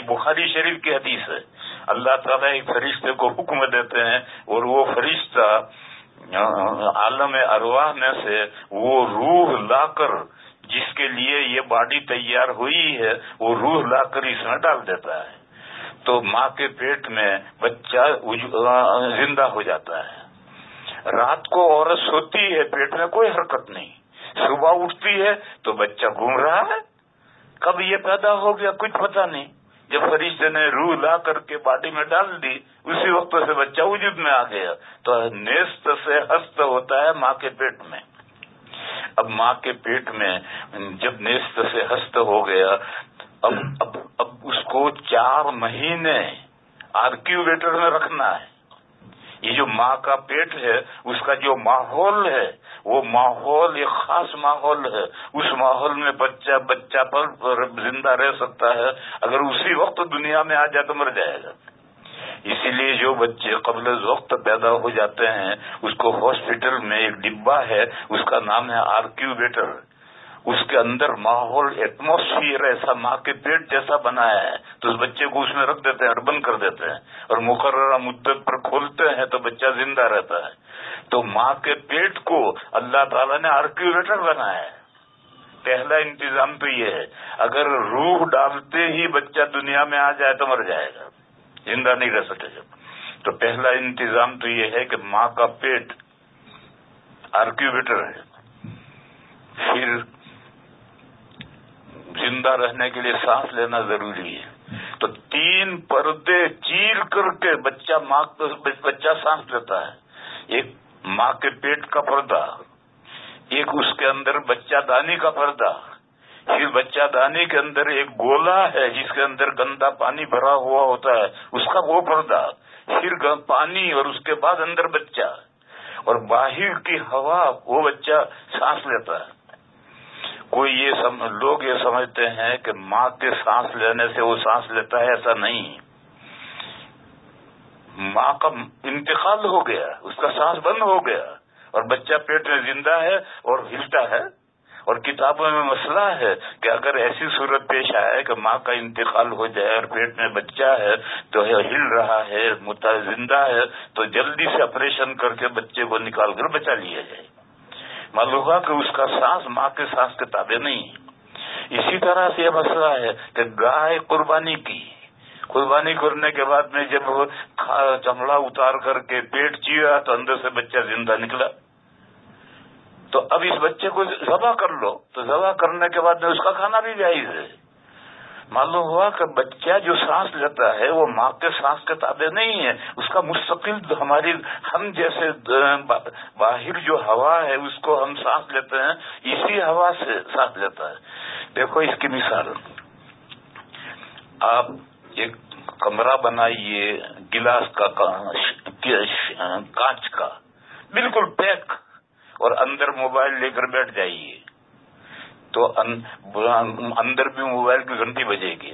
بخاری شریف کی حدیث ہے، اللہ تعالیٰ ایک فرشتے کو حکم دیتے ہیں اور وہ فرشتہ عالم ارواح میں سے وہ روح لا کر جس کے لیے یہ باڈی تیار ہوئی ہے وہ روح لا کر اس میں ڈال دیتا ہے. تو ماں کے پیٹ میں بچہ زندہ ہو جاتا ہے. رات کو عورت سوتی ہے، پیٹ میں کوئی حرکت نہیں. صبح اٹھتی ہے تو بچہ گھوم رہا ہے. کب یہ پیدا ہو گیا کچھ پتہ نہیں. جب فرشتے نے روح لا کر کے باڈی میں ڈال دی اسی وقت سے بچہ وجود میں آ گیا. تو نیست سے ہست ہوتا ہے ماں کے پیٹ میں. اب ماں کے پیٹ میں جب نیست سے ہست ہو گیا اب اس کو 4 مہینے آرکیولیٹر میں رکھنا ہے. یہ جو ماں کا پیٹ ہے اس کا جو ماحول ہے وہ ماحول ایک خاص ماحول ہے. اس ماحول میں بچہ پر زندہ رہ سکتا ہے. اگر اسی وقت دنیا میں آ جائے تو مر جائے گا. اسی لیے جو بچے قبل وقت پیدا ہو جاتے ہیں اس کو ہاسپٹل میں ایک ڈبہ ہے، اس کا نام ہے آرکیولیٹر. اس کے اندر ماحول ایٹماسفیئر ایسا ماں کے پیٹ جیسا بنایا ہے تو اس بچے کو اس میں رکھ دیتے ہیں اور بند کر دیتے ہیں اور مقررہ مدت پر کھولتے ہیں تو بچہ زندہ رہتا ہے. تو ماں کے پیٹ کو اللہ تعالیٰ نے آرکیولیٹر بنایا ہے. پہلا انتظام تو یہ ہے اگر روح ڈالتے ہی بچہ دنیا میں آ جائے تو مر جائے گا، زندہ نہیں رہ سکے گا. تو پہلا انتظام تو یہ ہے کہ ماں کا پیٹ آرکیولیٹر ہے. پھر زندہ رہنے کے لیے سانس لینا ضروری ہے. تو 3 پردے چیر کر کے بچہ سانس لیتا ہے. ایک ماں کے پیٹ کا پردہ، ایک اس کے اندر بچہ دانی کا پردہ، پھر بچہ دانی کے اندر ایک گولا ہے جس کے اندر گندا پانی بھرا ہوا ہوتا ہے اس کا وہ پردہ، پھر پانی اور اس کے بعد اندر بچہ اور باہر کی ہوا وہ بچہ سانس لیتا ہے. لوگ یہ سمجھتے ہیں کہ ماں کے سانس لینے سے وہ سانس لیتا ہے، ایسا نہیں. ماں کا انتقال ہو گیا، اس کا سانس بند ہو گیا اور بچہ پیٹ میں زندہ ہے اور ہلتا ہے. اور کتابوں میں مسئلہ ہے کہ اگر ایسی صورت پیش آئے کہ ماں کا انتقال ہو جائے اور پیٹ میں بچہ ہے تو ہل رہا ہے، زندہ ہے، تو جلدی سے آپریشن کر کے بچے کو نکال کر بچا لیا جائے. معلوم ہوا کہ اس کا سانس ماں کے سانس کے تابع نہیں. اسی طرح سے یہ مسئلہ ہے کہ گائے قربانی کرنے کے بعد میں جب چمڑا اتار کر کے پیٹ چیرا تو اندر سے بچہ زندہ نکلا. تو اب اس بچے کو ذبح کر لو تو ذبح کرنے کے بعد میں اس کا کھانا بھی جائز ہے. معلوم ہوا کہ بچہ جو سانس لیتا ہے وہ ماں کے سانس کے تابع نہیں ہے، اس کا مستقل ہم جیسے باہر جو ہوا ہے اس کو ہم سانس لیتے ہیں، اسی ہوا سے سانس لیتا ہے. دیکھو اس کی مثال، آپ ایک کمرہ بنائیے گلاس کا، کانچ کا، بالکل پیک، اور اندر موبائل لے کر بیٹھ جائیے تو اندر بھی موبائل کی گھنٹی بجے گی.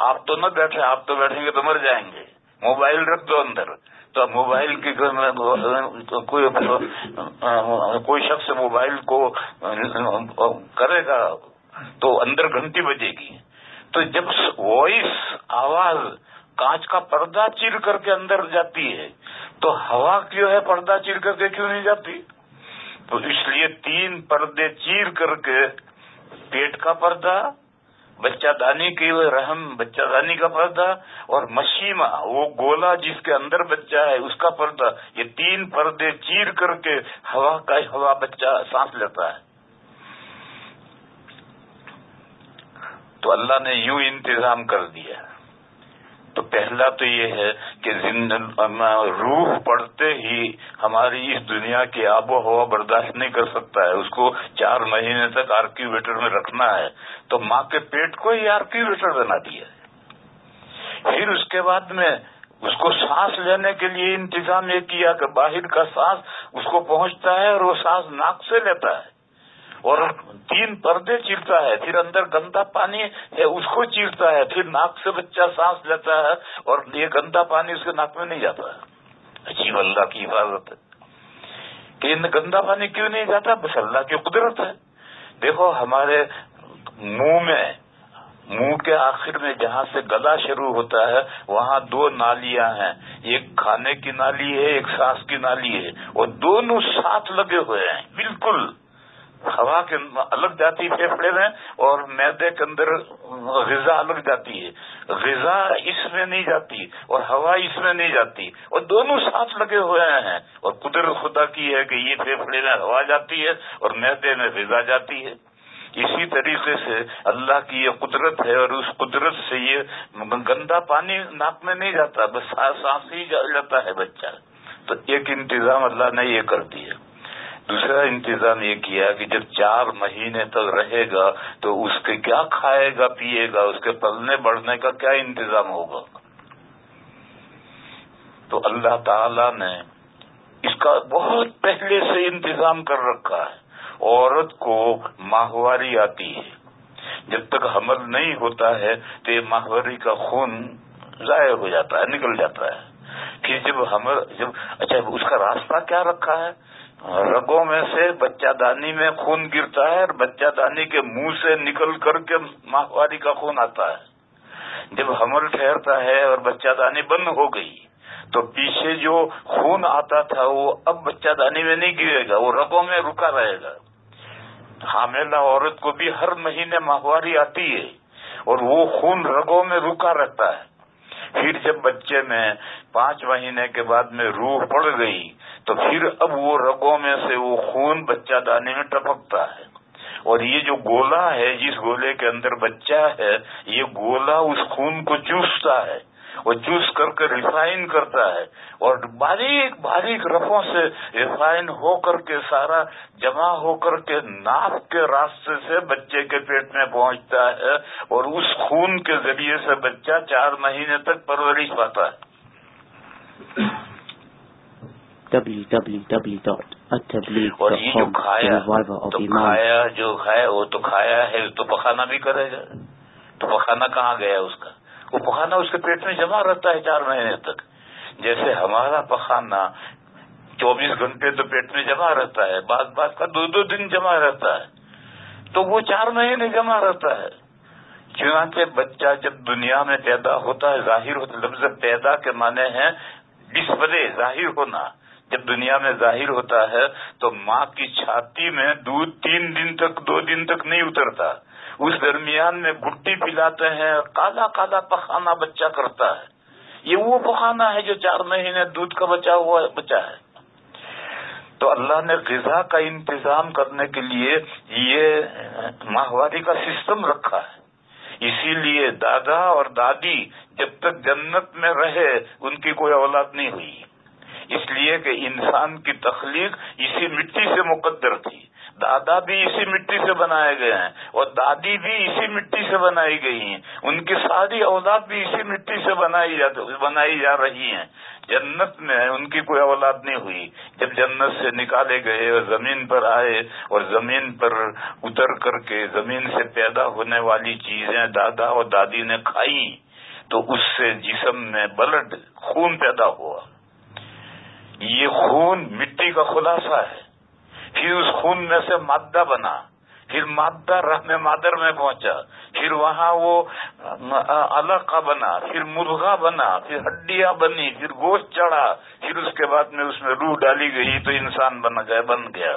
آپ تو نہ بیٹھے، آپ تو بیٹھیں گے تو مر جائیں گے. موبائل رکھ دو اندر تو موبائل کی کوئی کوئی شخص موبائل کو کرے گا تو اندر گھنٹی بجے گی، تو جب وائس آواز کانچ کا پردہ چیر کر کے اندر جاتی ہے تو ہوا کیوں ہے پردہ چیر کر کے کیوں نہیں جاتی؟ تو اس لیے 3 پردے چیر کر کے پیٹ کا پردہ، بچہ دانی کی رحم بچہ دانی کا پردہ، اور مشیمہ وہ گولا جس کے اندر بچہ ہے اس کا پردہ، یہ 3 پردے چیر کر کے ہوا بچہ سانس لیتا ہے۔ تو اللہ نے یوں انتظام کر دیا۔ تو پہلا تو یہ ہے کہ روح پڑتے ہی ہماری اس دنیا کی آب و ہوا برداشت نہیں کر سکتا ہے، اس کو 4 مہینے تک آرکیویٹر میں رکھنا ہے، تو ماں کے پیٹ کو ہی آرکیویٹر بنا دیا ہے۔ پھر اس کے بعد میں اس کو سانس لینے کے لیے انتظام یہ کیا کہ باہر کا سانس اس کو پہنچتا ہے اور وہ سانس ناک سے لیتا ہے اور 3 پردے چیرتا ہے، پھر اندر گندا پانی ہے اس کو چیرتا ہے، پھر ناک سے بچہ سانس لیتا ہے اور یہ گندا پانی اس کے ناک میں نہیں جاتا ہے۔ عجیب اللہ کی حفاظت ہے کہ گندا پانی کیوں نہیں جاتا؟ بس اللہ کی قدرت ہے۔ دیکھو ہمارے منہ کے آخر میں جہاں سے گلا شروع ہوتا ہے وہاں 2 نالیاں ہیں، ایک کھانے کی نالی ہے، ایک سانس کی نالی ہے، اور دونوں ساتھ لگے ہوئے ہیں بالکل۔ ہوا کے الگ جاتی ہے پھیپھڑے میں اور معدے کے اندر غذا الگ جاتی ہے، غذا اس میں نہیں جاتی اور ہوا اس میں نہیں جاتی، اور دونوں ساتھ لگے ہوئے ہیں، اور قدرت خدا کی ہے کہ یہ پھیپھڑے میں ہوا جاتی ہے اور معدے میں غذا جاتی ہے۔ اسی طریقے سے اللہ کی یہ قدرت ہے، اور اس قدرت سے یہ گندا پانی ناک میں نہیں جاتا، بس سانس ہی جاتا ہے بچہ۔ تو ایک انتظام اللہ نے یہ کر دیا۔ دوسرا انتظام یہ کیا کہ جب 4 مہینے تک رہے گا تو اس کے کیا کھائے گا پیے گا، اس کے پلنے بڑھنے کا کیا انتظام ہوگا۔ تو اللہ تعالی نے اس کا بہت پہلے سے انتظام کر رکھا ہے۔ عورت کو ماہواری آتی ہے، جب تک حمل نہیں ہوتا ہے تو یہ ماہواری کا خون ضائع ہو جاتا ہے، نکل جاتا ہے۔ پھر اچھا اس کا راستہ کیا رکھا ہے؟ رگوں میں سے بچہ دانی میں خون گرتا ہے اور بچہ دانی کے منہ سے نکل کر کے ماہواری کا خون آتا ہے۔ جب حمل ٹھہرتا ہے اور بچہ دانی بند ہو گئی تو پیچھے جو خون آتا تھا وہ اب بچہ دانی میں نہیں گرے گا، وہ رگوں میں رکا رہے گا۔ حاملہ عورت کو بھی ہر مہینے ماہواری آتی ہے اور وہ خون رگوں میں رکا رہتا ہے۔ پھر جب بچے میں 5 مہینے کے بعد میں روح پڑ گئی تو پھر اب وہ رگوں میں سے وہ خون بچہ دانے میں ٹپکتا ہے، اور یہ جو گولا ہے جس گولے کے اندر بچہ ہے یہ گولا اس خون کو چوستا ہے اور چوس کر کے ریفائن کرتا ہے، اور باریک باریک رفوں سے ریفائن ہو کر کے سارا جمع ہو کر کے ناک کے راستے سے بچے کے پیٹ میں پہنچتا ہے، اور اس خون کے ذریعے سے بچہ 4 مہینے تک پرورش پاتا ہے۔ اور یہ جو کھایا جو کھایا وہ تو کھایا ہے، تو پخانا بھی کرے گا، تو پخانا کہاں گیا اس کا؟ وہ پخانا اس کے پیٹ میں جمع رہتا ہے 4 مہینے تک۔ جیسے ہمارا پخانا 24 گھنٹے تو پیٹ میں جمع رہتا ہے، بعض کا 2 دن جمع رہتا ہے، تو وہ 4 مہینے جمع رہتا ہے۔ چنانچہ بچہ جب دنیا میں پیدا ہوتا ہے، ظاہر ہوتا ہے، لفظ پیدا کے معنی ہے ڈسپلے، ظاہر ہونا۔ جب دنیا میں ظاہر ہوتا ہے تو ماں کی چھاتی میں دودھ 3 دن تک 2 دن تک نہیں اترتا، اس درمیان میں گھٹی پلاتے ہیں، کالا کالا پخانا بچہ کرتا ہے۔ یہ وہ پخانا ہے جو 4 مہینے دودھ کا بچا ہوا بچہ ہے۔ تو اللہ نے غذا کا انتظام کرنے کے لیے یہ ماہواری کا سسٹم رکھا ہے۔ اسی لیے دادا اور دادی جب تک جنت میں رہے ان کی کوئی اولاد نہیں ہوئی، اس لیے کہ انسان کی تخلیق اسی مٹی سے مقدر تھی۔ دادا بھی اسی مٹی سے بنائے گئے ہیں اور دادی بھی اسی مٹی سے بنائی گئی ہیں، ان کی ساری اولاد بھی اسی مٹی سے بنائی جا رہی ہیں۔ جنت میں ان کی کوئی اولاد نہیں ہوئی۔ جب جنت سے نکالے گئے اور زمین پر آئے اور زمین پر اتر کر کے زمین سے پیدا ہونے والی چیزیں دادا اور دادی نے کھائی تو اس سے جسم میں بلڈ خون پیدا ہوا۔ یہ خون مٹی کا خلاصہ ہے، پھر اس خون میں سے مادہ بنا، پھر مادہ رحم مادر میں پہنچا، پھر وہاں وہ علقہ بنا، پھر مرغا بنا، پھر ہڈیاں بنی، پھر گوشت چڑھا، پھر اس کے بعد میں اس میں روح ڈالی گئی تو انسان بن گیا۔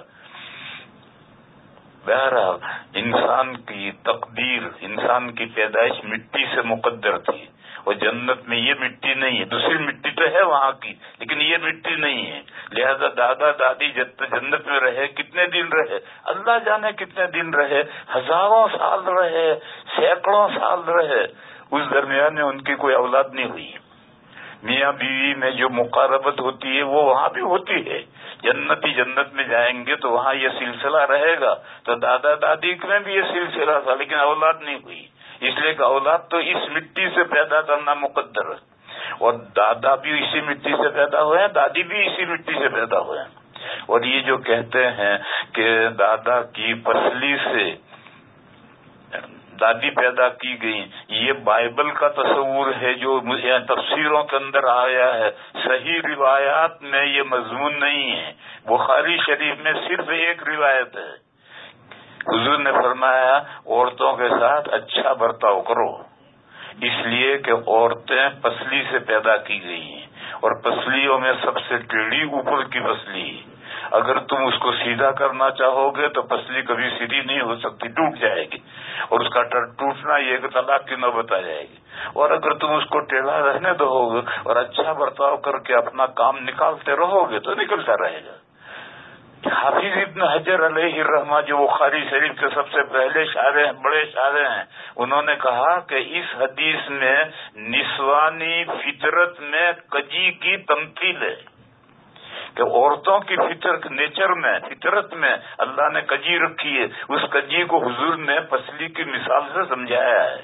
بہرحال انسان کی تقدیر، انسان کی پیدائش مٹی سے مقدر تھی، اور جنت میں یہ مٹی نہیں ہے، دوسری مٹی تو ہے وہاں کی لیکن یہ مٹی نہیں ہے، لہذا دادا دادی جنت میں رہے، کتنے دن رہے اللہ جانے، کتنے دن رہے، ہزاروں سال رہے، سینکڑوں سال رہے، اس درمیان میں ان کی کوئی اولاد نہیں ہوئی۔ میاں بیوی میں جو مقاربت ہوتی ہے وہ وہاں بھی ہوتی ہے، جنتی جنت میں جائیں گے تو وہاں یہ سلسلہ رہے گا، تو دادا دادی میں بھی یہ سلسلہ تھا لیکن اولاد نہیں ہوئی، اس لیے کہ اولاد تو اس مٹی سے پیدا کرنا مقدر ہے، اور دادا بھی اسی مٹی سے پیدا ہوئے ہیں، دادی بھی اسی مٹی سے پیدا ہوئے ہیں۔ اور یہ جو کہتے ہیں کہ دادا کی پسلی سے دادی پیدا کی گئی، یہ بائبل کا تصور ہے جو تفسیروں کے اندر آیا ہے، صحیح روایات میں یہ مضمون نہیں ہے۔ بخاری شریف میں صرف ایک روایت ہے، حضور نے فرمایا عورتوں کے ساتھ اچھا برتاؤ کرو، اس لیے کہ عورتیں پسلی سے پیدا کی گئی ہیں، اور پسلیوں میں سب سے ٹیڑھی اوپر کی پسلی، اگر تم اس کو سیدھا کرنا چاہو گے تو پسلی کبھی سیدھی نہیں ہو سکتی، ٹوٹ جائے گی، اور اس کا ٹوٹنا یہ کہ طلاق کی نوبت آ جائے گی، اور اگر تم اس کو ٹیڑھا رہنے دو گے اور اچھا برتاؤ کر کے اپنا کام نکالتے رہو گے تو نکلتا رہے گا۔ حافظ ابن حجر علیہ الرحمہ جو بخاری شریف کے سب سے پہلے شاعر ہیں، بڑے شاعر ہیں، انہوں نے کہا کہ اس حدیث میں نسوانی فطرت میں کجی کی تمثیل ہے، کہ عورتوں کی فطرت میں اللہ نے کجی رکھی ہے، اس کجی کو حضور نے پسلی کی مثال سے سمجھایا ہے۔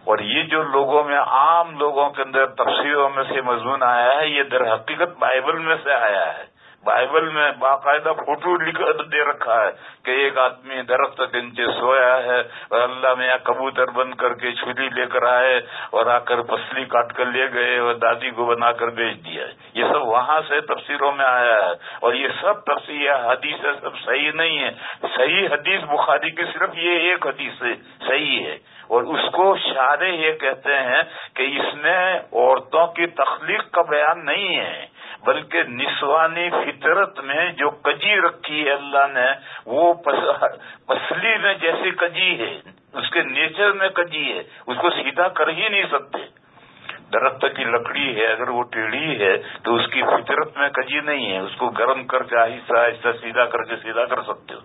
اور یہ جو لوگوں میں، عام لوگوں کے اندر تفسیروں میں سے مضمون آیا ہے، یہ در حقیقت بائبل میں سے آیا ہے۔ بائبل میں باقاعدہ فوٹو لکھ دے رکھا ہے کہ ایک آدمی درخت کے نیچے سویا ہے اور اللہ میاں کبوتر بن کر کے چھری لے کر آئے اور آ کر پسلی کاٹ کر لے گئے اور دادی کو بنا کر بیچ دیا۔ یہ سب وہاں سے تفسیروں میں آیا ہے، اور یہ سب تفسیر حدیث سب صحیح نہیں ہے۔ صحیح حدیث بخاری کی صرف یہ ایک حدیث صحیح ہے، اور اس کو شارح یہ کہتے ہیں کہ اس میں عورتوں کی تخلیق کا بیان نہیں ہے، بلکہ نسوانی فطرت میں جو کجی رکھی ہے اللہ نے، وہ پسلی میں جیسی کجی ہے، اس کے نیچر میں کجی ہے، اس کو سیدھا کر ہی نہیں سکتے۔ درخت کی لکڑی ہے، اگر وہ ٹیڑھی ہے تو اس کی فطرت میں کجی نہیں ہے، اس کو گرم کر کے آہستہ آہستہ سیدھا کر سکتے ہو،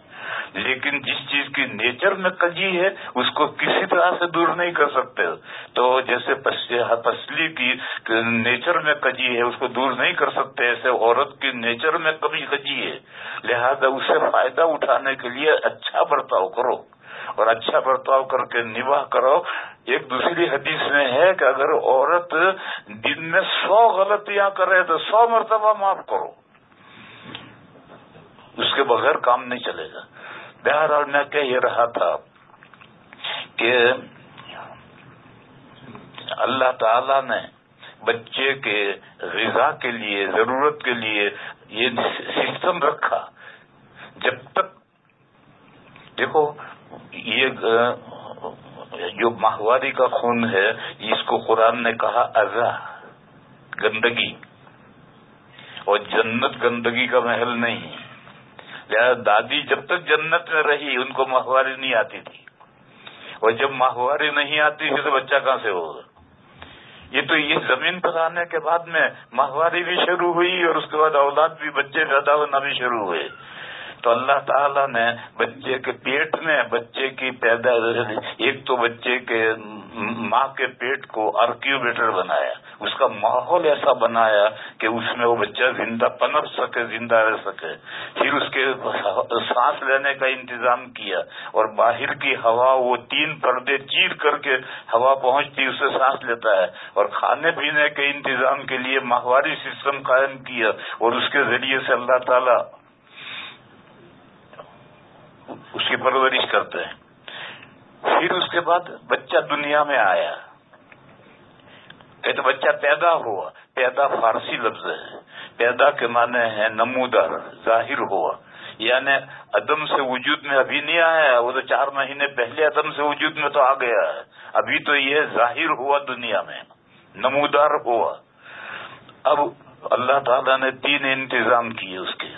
لیکن جس چیز کی نیچر میں کجی ہے اس کو کسی طرح سے دور نہیں کر سکتے ہو۔ تو جیسے پسلی کی نیچر میں کجی ہے، اس کو دور نہیں کر سکتے، ایسے عورت کی نیچر میں کبھی کجی ہے، لہذا اسے فائدہ اٹھانے کے لیے اچھا برتاؤ کرو، اور اچھا برتاؤ کر کے نباہ کرو۔ ایک دوسری حدیث میں ہے کہ اگر عورت دن میں 100 غلطیاں کرے تو 100 مرتبہ معاف کرو، اس کے بغیر کام نہیں چلے گا۔ بہرحال میں کہہ یہ رہا تھا کہ اللہ تعالی نے بچے کے غذا کے لیے، ضرورت کے لیے یہ سسٹم رکھا۔ جب تک دیکھو یہ جو ماہواری کا خون ہے، اس کو قرآن نے کہا اذى، گندگی، اور جنت گندگی کا محل نہیں۔ لہذا دادی جب تک جنت میں رہی ان کو ماہواری نہیں آتی تھی، اور جب ماہواری نہیں آتی تھی تو بچہ کہاں سے ہوگا؟ یہ تو یہ زمین پر آنے کے بعد میں ماہواری بھی شروع ہوئی، اور اس کے بعد اولاد بھی، بچے پیدا ہونا بھی شروع ہوئے۔ تو اللہ تعالیٰ نے بچے کے پیٹ میں بچے کی ایک تو بچے کے ماں کے پیٹ کو آرکیوبیٹر بنایا، اس کا ماحول ایسا بنایا کہ اس میں وہ بچہ زندہ پنپ سکے، زندہ رہ سکے، پھر اس کے سانس لینے کا انتظام کیا، اور باہر کی ہوا وہ 3 پردے چیر کر کے ہوا پہنچتی، اس سے سانس لیتا ہے، اور کھانے پینے کے انتظام کے لیے ماہواری سسٹم قائم کیا، اور اس کے ذریعے سے اللہ تعالیٰ اس کی پرورش کرتے ہیں۔ پھر اس کے بعد بچہ دنیا میں آیا، کہتے بچہ پیدا ہوا، پیدا فارسی لفظ ہے، پیدا کے معنی ہے نمودار، ظاہر ہوا، یعنی عدم سے وجود میں ابھی نہیں آیا ہے، وہ تو 4 مہینے پہلے عدم سے وجود میں تو آ گیا ہے، ابھی تو یہ ظاہر ہوا دنیا میں، نمودار ہوا۔ اب اللہ تعالیٰ نے 3 انتظام کیے اس کے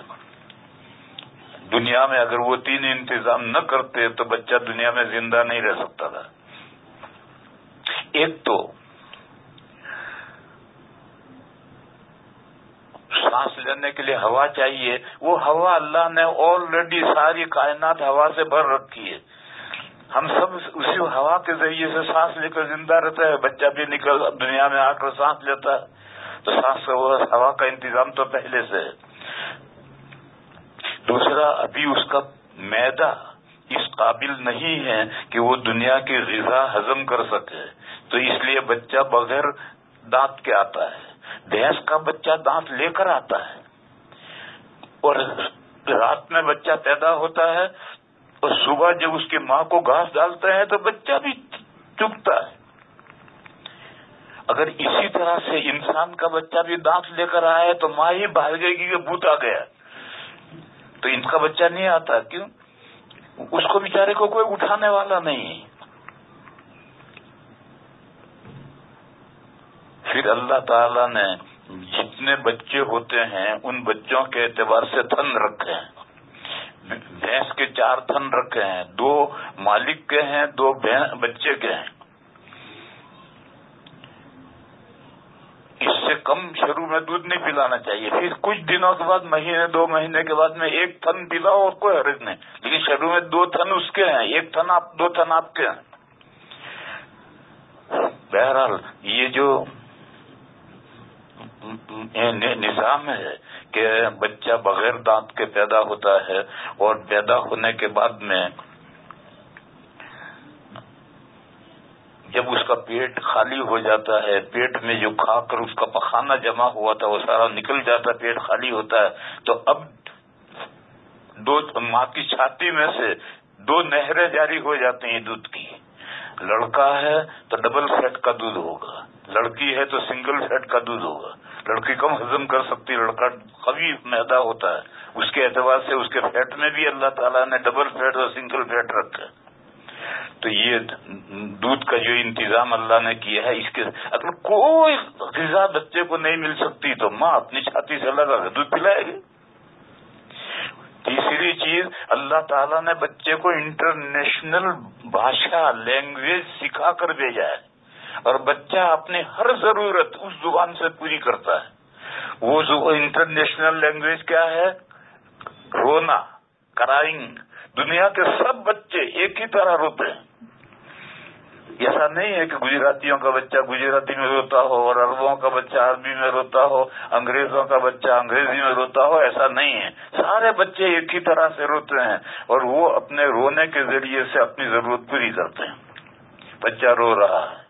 دنیا میں، اگر وہ 3 انتظام نہ کرتے تو بچہ دنیا میں زندہ نہیں رہ سکتا تھا۔ ایک تو سانس لینے کے لیے ہوا چاہیے، وہ ہوا اللہ نے آلریڈی ساری کائنات ہوا سے بھر رکھی ہے، ہم سب اسی ہوا کے ذریعے سے سانس لے کر زندہ رہتا ہے، بچہ بھی نکل دنیا میں آ کر سانس لیتا ہے، تو سانس ہوا کا انتظام تو پہلے سے ہے۔ دوسرا، ابھی اس کا معدہ اس قابل نہیں ہے کہ وہ دنیا کی غذا ہضم کر سکے، تو اس لیے بچہ بغیر دانت کے آتا ہے۔ بھینس کا بچہ دانت لے کر آتا ہے، اور رات میں بچہ پیدا ہوتا ہے، اور صبح جب اس کی ماں کو گھاس ڈالتے ہیں تو بچہ بھی چگتا ہے۔ اگر اسی طرح سے انسان کا بچہ بھی دانت لے کر آئے تو ماں ہی بھاگے گی کہ بھوت آ گیا، تو ان کا بچہ نہیں آتا، کیوں؟ اس کو بیچارے کو کوئی اٹھانے والا نہیں۔ پھر اللہ تعالیٰ نے جتنے بچے ہوتے ہیں ان بچوں کے اعتبار سے تھن رکھے ہیں، بھینس کے 4 تھن رکھے ہیں، 2 مالک کے ہیں، 2 بچے کے ہیں۔ اس سے کم شروع میں دودھ نہیں پلانا چاہیے، پھر کچھ دنوں کے بعد، مہینے 2 مہینے کے بعد میں 1 تھن پلاؤ اور کوئی حرج نہیں، لیکن شروع میں 2 تھن اس کے ہیں، 1 تھن 2 تھن آپ کے ہیں۔ بہرحال یہ جو نظام ہے کہ بچہ بغیر دانت کے پیدا ہوتا ہے، اور پیدا ہونے کے بعد میں جب اس کا پیٹ خالی ہو جاتا ہے، پیٹ میں جو کھا کر اس کا پخانہ جمع ہوا تھا وہ سارا نکل جاتا ہے، پیٹ خالی ہوتا ہے، تو اب 2 ماں کی چھاتی میں سے 2 نہریں جاری ہو جاتی ہیں دودھ کی۔ لڑکا ہے تو ڈبل فیٹ کا دودھ ہوگا، لڑکی ہے تو سنگل فیٹ کا دودھ ہوگا۔ لڑکی کم ہضم کر سکتی، لڑکا قوی معدہ ہوتا ہے، اس کے اعتبار سے اس کے فیٹ میں بھی اللہ تعالیٰ نے ڈبل فیٹ اور سنگل فیٹ رکھا۔ تو یہ دودھ کا جو انتظام اللہ نے کیا ہے، اس کے اگر کوئی غذا بچے کو نہیں مل سکتی تو ماں اپنی چھاتی سے لگا کر دودھ پلائے گی۔ تیسری چیز، اللہ تعالیٰ نے بچے کو انٹرنیشنل بھاشا، لینگویج سکھا کر بھیجا ہے، اور بچہ اپنی ہر ضرورت اس زبان سے پوری کرتا ہے۔ وہ انٹرنیشنل لینگویج کیا ہے؟ رونا، کرائنگ۔ دنیا کے سب بچے ایک ہی طرح روتے ہیں۔ ایسا نہیں ہے کہ گجراتیوں کا بچہ گجراتی میں روتا ہو اور عربوں کا بچہ عربی میں روتا ہو، انگریزوں کا بچہ انگریزی میں روتا ہو، ایسا نہیں ہے۔ سارے بچے ایک ہی طرح سے روتے ہیں، اور وہ اپنے رونے کے ذریعے سے اپنی ضرورت پوری کرتے ہیں۔ بچہ رو رہا ہے،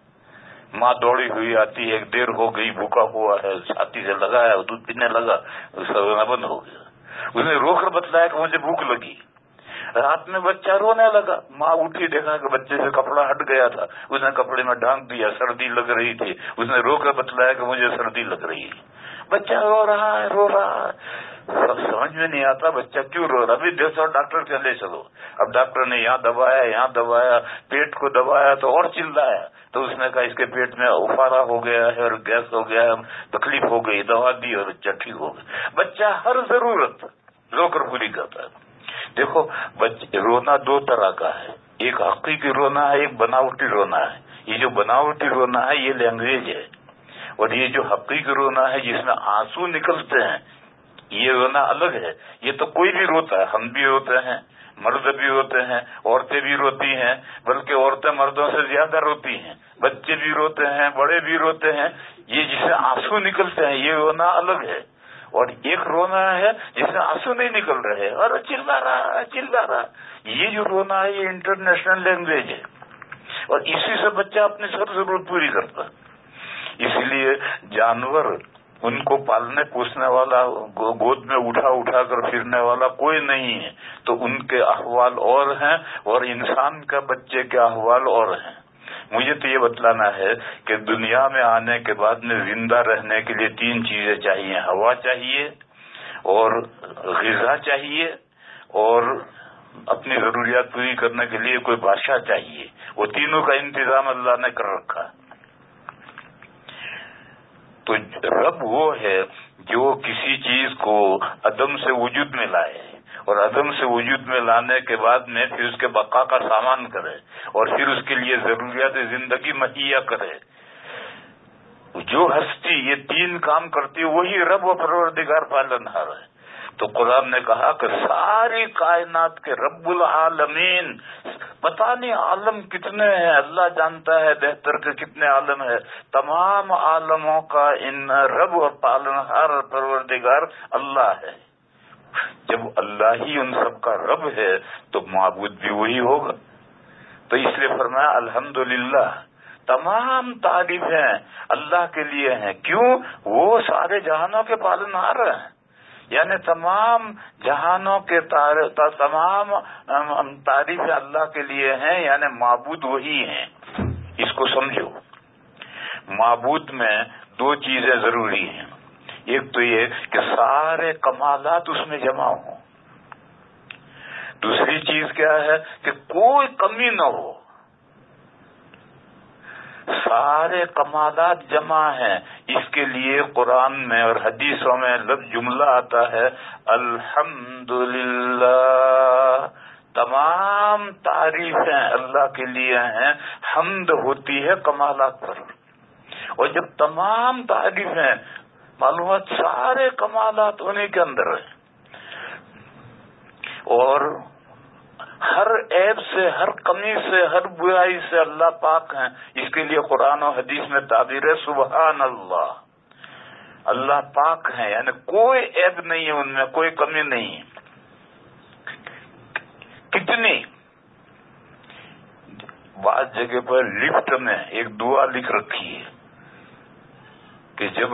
ماں دوڑی ہوئی آتی ہے، دیر ہو گئی، بھوکا ہوا ہے، چھاتی سے لگایا، دودھ پینے لگا، اس کا رونا بند ہو گیا۔ اس نے رو کر بتلایا کہ مجھے بھوک لگی۔ رات میں بچہ رونے لگا، ماں اٹھی، دیکھا کہ بچے سے کپڑا ہٹ گیا تھا، اس نے کپڑے میں ڈھانک دیا، سردی لگ رہی تھی، اس نے رو کر بتلایا کہ مجھے سردی لگ رہی ہے۔ بچہ رو رہا ہے، رو رہا ہے، سمجھ میں نہیں آتا بچہ کیوں رو رہا۔ ابھی دیکھو ڈاکٹر کے لے چلو۔ اب ڈاکٹر نے یہاں دبایا، یہاں دبایا، پیٹ کو دبایا تو اور چلایا، تو اس نے کہا اس کے پیٹ میں افارا ہو گیا ہے اور گیس ہو گیا ہے، تکلیف ہو گئی، دوا دی اور بچہ ٹھیک ہو گیا۔ بچہ ہر ضرورت رو کر پوری کرتا ہے۔ دیکھو رونا 2 طرح کا ہے، ایک حقیقی رونا ہے، ایک بناوٹی رونا ہے۔ یہ جو بناوٹی رونا ہے یہ لینگویج ہے، اور یہ جو حقیقی رونا ہے جس میں آنسو نکلتے ہیں یہ رونا الگ ہے۔ یہ تو کوئی بھی روتا ہے، ہم بھی روتے ہیں، مرد بھی روتے ہیں، عورتیں بھی روتی ہیں، بلکہ عورتیں مردوں سے زیادہ روتی ہیں، بچے بھی روتے ہیں، بڑے بھی روتے ہیں۔ یہ جس میں آنسو نکلتے ہیں یہ رونا الگ ہے، اور ایک رونا ہے جس میں آنسو نہیں نکل رہے اور چلا رہا۔ یہ جو رونا ہے یہ انٹرنیشنل لینگویج ہے، اور اسی سے بچہ اپنی سب ضرورت پوری کرتا ہے۔ اس لیے جانور، ان کو پالنے پوسنے والا، گود میں اٹھا کر پھرنے والا کوئی نہیں ہے، تو ان کے احوال اور ہیں، اور انسان کا بچے کے احوال اور ہیں۔ مجھے تو یہ بتلانا ہے کہ دنیا میں آنے کے بعد میں زندہ رہنے کے لیے 3 چیزیں چاہیے، ہوا چاہیے اور غذا چاہیے اور اپنی ضروریات پوری کرنے کے لیے کوئی بادشاہ چاہیے. وہ تینوں کا انتظام اللہ نے کر رکھا. تو رب وہ ہے جو کسی چیز کو عدم سے وجود میں لائے اور عدم سے وجود میں لانے کے بعد میں پھر اس کے بقا کا سامان کرے اور پھر اس کے لیے ضروریات زندگی مہیا کرے. جو ہستی یہ 3 کام کرتی ہے وہی رب و پروردگار پالنہار ہے. تو قرآن نے کہا کہ ساری کائنات کے رب العالمین، پتہ نہیں عالم کتنے ہیں، اللہ جانتا ہے بہتر کے کتنے عالم ہے. تمام عالموں کا ان رب و پالنہار پروردگار اللہ ہے. جب اللہ ہی ان سب کا رب ہے تو معبود بھی وہی ہوگا. تو اس لیے فرمایا الحمدللہ، تمام تعریفیں اللہ کے لیے ہیں. کیوں؟ وہ سارے جہانوں کے پالنہار ہیں. یعنی تمام جہانوں کے تمام تعریفیں اللہ کے لیے ہیں، یعنی معبود وہی ہیں. اس کو سمجھو. معبود میں 2 چیزیں ضروری ہیں. ایک تو یہ کہ سارے کمالات اس میں جمع ہوں. دوسری چیز کیا ہے کہ کوئی کمی نہ ہو. سارے کمالات جمع ہیں. اس کے لیے قرآن میں اور حدیثوں میں جملہ آتا ہے الحمدللہ. تمام تعریفیں اللہ کے لیے ہیں. حمد ہوتی ہے کمالات پر. اور جب تمام تعریفیں معلومات سارے کمالات ہونے کے اندر ہیں اور ہر عیب سے، ہر کمی سے، ہر برائی سے اللہ پاک ہیں. اس کے لیے قرآن و حدیث میں تعبیر ہے سبحان اللہ. اللہ پاک ہیں، یعنی کوئی عیب نہیں ہے ان میں، کوئی کمی نہیں ہے. کتنی بعض جگہ پر لفٹ میں ایک دعا لکھ رکھی ہے کہ جب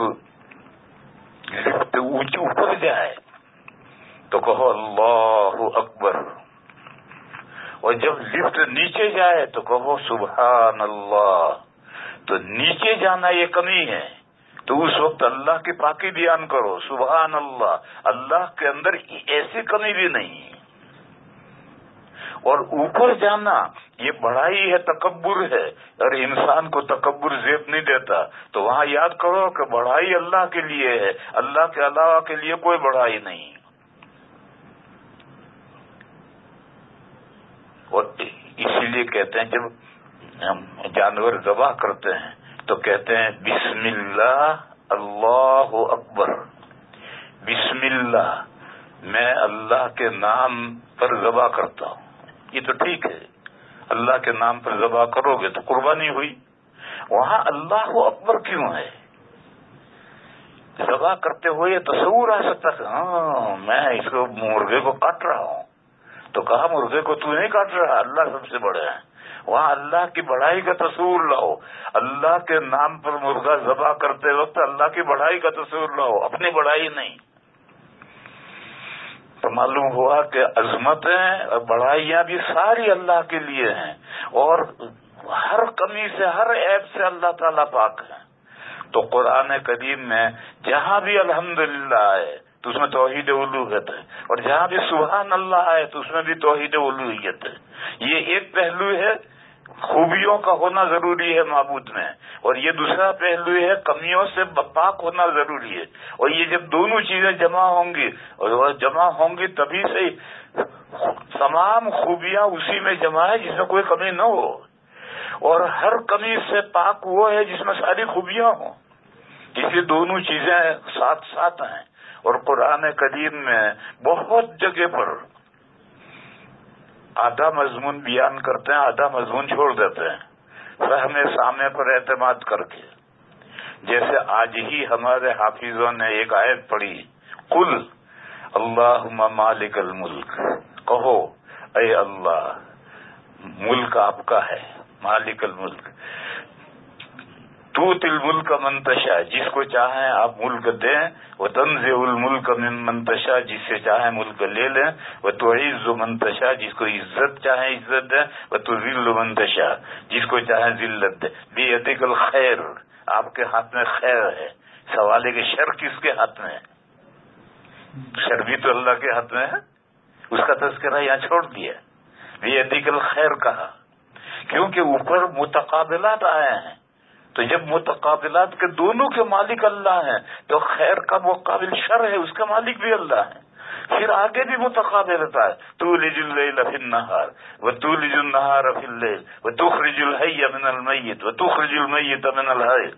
لفٹ اونچی اوپر جائے تو کہو اللہ اکبر، اور جب لفٹ نیچے جائے تو کہو سبحان اللہ. تو نیچے جانا یہ کمی ہے تو اس وقت اللہ کی پاکی بیان کرو سبحان اللہ. اللہ کے اندر ایسی کمی بھی نہیں. اور اوپر جانا یہ بڑائی ہے، تکبر ہے، اور انسان کو تکبر زیب نہیں دیتا. تو وہاں یاد کرو کہ بڑائی اللہ کے لیے ہے، اللہ کے علاوہ کے لیے کوئی بڑائی نہیں. اور اسی لیے کہتے ہیں جب ہم جانور ذبح کرتے ہیں تو کہتے ہیں بسم اللہ اللہ اکبر. بسم اللہ، میں اللہ کے نام پر ذبح کرتا ہوں. یہ تو ٹھیک ہے، اللہ کے نام پر ذبح کرو گے تو قربانی ہوئی. وہاں اللہ اکبر کیوں ہے؟ ذبح کرتے ہوئے یہ تصور آ سکتا ہے ہاں میں اس کو مرغے کو کاٹ رہا ہوں. تو کہا مرغے کو تو نہیں کاٹ رہا، اللہ سب سے بڑے ہیں. وہاں اللہ کی بڑائی کا تصور لاؤ. اللہ کے نام پر مرغا ذبح کرتے وقت اللہ کی بڑائی کا تصور لاؤ، اپنی بڑائی نہیں. تو معلوم ہوا کہ عظمتیں اور بڑائیاں بھی ساری اللہ کے لیے ہیں اور ہر کمی سے، ہر عیب سے اللہ تعالیٰ پاک ہے. تو قرآن کریم میں جہاں بھی الحمدللہ ہے تو اس میں توحید الوہیت ہے، اور جہاں بھی سبحان اللہ ہے تو اس میں بھی توحید الوہیت ہے. یہ ایک پہلو ہے، خوبیوں کا ہونا ضروری ہے معبود میں، اور یہ دوسرا پہلو ہے کمیوں سے پاک ہونا ضروری ہے. اور یہ جب دونوں چیزیں جمع ہوں گی اور جمع ہوں گی تبھی سے تمام خوبیاں اسی میں جمع ہے جس میں کوئی کمی نہ ہو. اور ہر کمی سے پاک وہ ہے جس میں ساری خوبیاں ہوں. اس لیے دونوں چیزیں ساتھ ساتھ ہیں. اور قرآن کریم میں بہت جگہ پر آدھا مضمون بیان کرتے ہیں، آدھا مضمون چھوڑ دیتے ہیں فہم سامع پر اعتماد کر کے. جیسے آج ہی ہمارے حافظوں نے ایک آیت پڑھی قل اللہم مالک الملک. کہو اے اللہ ملک آپ کا ہے، مالک الملک، توتی الملک من تشاء، جس کو چاہیں آپ ملک دیں، وتنزع الملک ممن تشاء، جس سے چاہیں ملک لے لیں، وتعز من تشاء، جس کو عزت چاہیں عزت دیں، وتذل من تشاء، جس کو چاہیں ذلت دیں۔ بیدک الخیر، آپ کے ہاتھ میں خیر ہے۔ سوال ہے کہ شر کس کے ہاتھ میں ہے؟ شر بھی تو اللہ کے ہاتھ میں ہے، اس کا تذکرہ یہاں چھوڑ دیا۔ بیدک الخیر کہا کیونکہ اوپر متقابلات آئے ہیں، تو جب متقابلات کے دونوں کے مالک اللہ ہیں تو خیر کا مقابل شر ہے، اس کا مالک بھی اللہ ہے۔ پھر آگے بھی متقابلات ہے، تولج اللیل فی النہار وتولج النہار فی اللیل وتخرج الحی من المیت وتخرج المیت من الحی،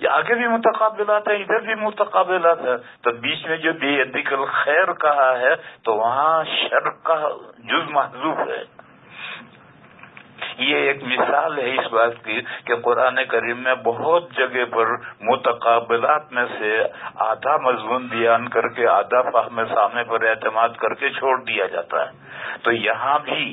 یہ آگے بھی متقابلات ہیں، ادھر بھی متقابلات ہیں۔ تو بیچ میں جو بیدک الخیر کہا ہے تو وہاں شر کا جز محذوف ہے۔ یہ ایک مثال ہے اس بات کی کہ قرآن کریم میں بہت جگہ پر متقابلات میں سے آدھا مضمون بیان کر کے آدھا فہم سامنے پر اعتماد کر کے چھوڑ دیا جاتا ہے، تو یہاں بھی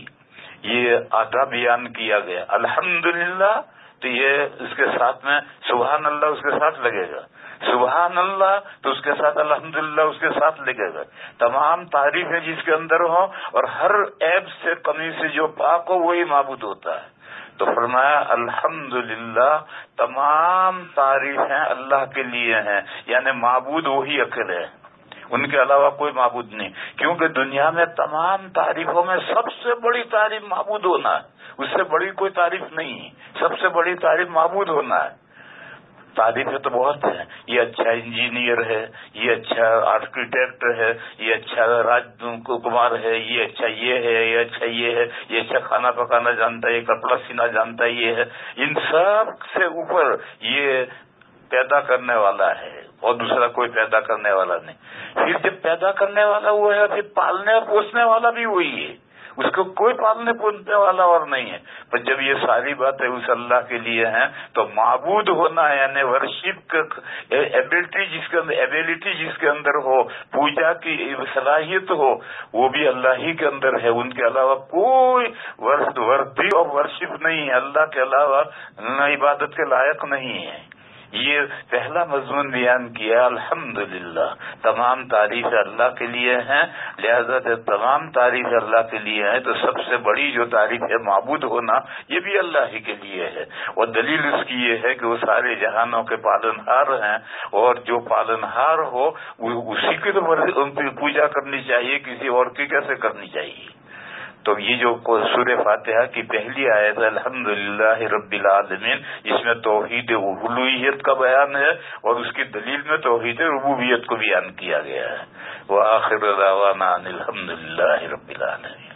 یہ آدھا بیان کیا گیا۔ الحمدللہ تو یہ اس کے ساتھ میں سبحان اللہ اس کے ساتھ لگے گا، سبحان اللہ تو اس کے ساتھ الحمدللہ اس کے ساتھ لگے گا۔ تمام تعریفیں جس کے اندر ہوں اور ہر عیب سے کمی سے جو پاک ہو وہی معبود ہوتا ہے۔ تو فرمایا الحمدللہ، تمام تعریفیں اللہ کے لیے ہیں، یعنی معبود وہی اکیلے ہیں، ان کے علاوہ کوئی معبود نہیں، کیونکہ دنیا میں تمام تعریفوں میں سب سے بڑی تعریف معبود ہونا ہے، اس سے بڑی کوئی تعریف نہیں، سب سے بڑی تعریف معبود ہونا ہے۔ تعریفیں تو بہت ہیں، یہ اچھا انجینئر ہے، یہ اچھا آرکیٹیکٹ ہے، یہ اچھا راج کمار ہے، یہ اچھا یہ ہے، یہ اچھا یہ ہے، یہ اچھا کھانا پکانا جانتا ہے، یہ کپڑا سینا جانتا ہے، یہ ہے۔ ان سب سے اوپر یہ پیدا کرنے والا ہے اور دوسرا کوئی پیدا کرنے والا نہیں۔ پھر جب پیدا کرنے والا وہ ہے، پھر پالنے اور پوسنے والا بھی وہی ہے، اس کو کوئی پالنے پوسنے والا اور نہیں ہے۔ پر جب یہ ساری باتیں اس اللہ کے لیے ہیں تو معبود ہونا یعنی ورشپ ایبلٹی جس کے اندر ہو، پوجا کی صلاحیت ہو، وہ بھی اللہ ہی کے اندر ہے، ان کے علاوہ کوئی وردی اور ورشپ نہیں ہے، اللہ کے علاوہ عبادت کے لائق نہیں ہے۔ یہ پہلا مضمون بیان کیا الحمدللہ، تمام تعریف اللہ کے لیے ہیں، لہذا جب تمام تعریف اللہ کے لیے ہیں تو سب سے بڑی جو تعریف ہے معبود ہونا یہ بھی اللہ ہی کے لیے ہے، اور دلیل اس کی یہ ہے کہ وہ سارے جہانوں کے پالنہار ہیں، اور جو پالنہار ہو اسی کی تو پوجا کرنی چاہیے، کسی اور کی کیسے کرنی چاہیے۔ تو یہ جو سورہ فاتحہ کی پہلی آیت ہے الحمدللہ رب العالمین، اس میں توحید الوہیت کا بیان ہے اور اس کی دلیل میں توحید ربوبیت کو بیان کیا گیا ہے۔ وآخر دعوانا ان الحمدللہ رب العالمین۔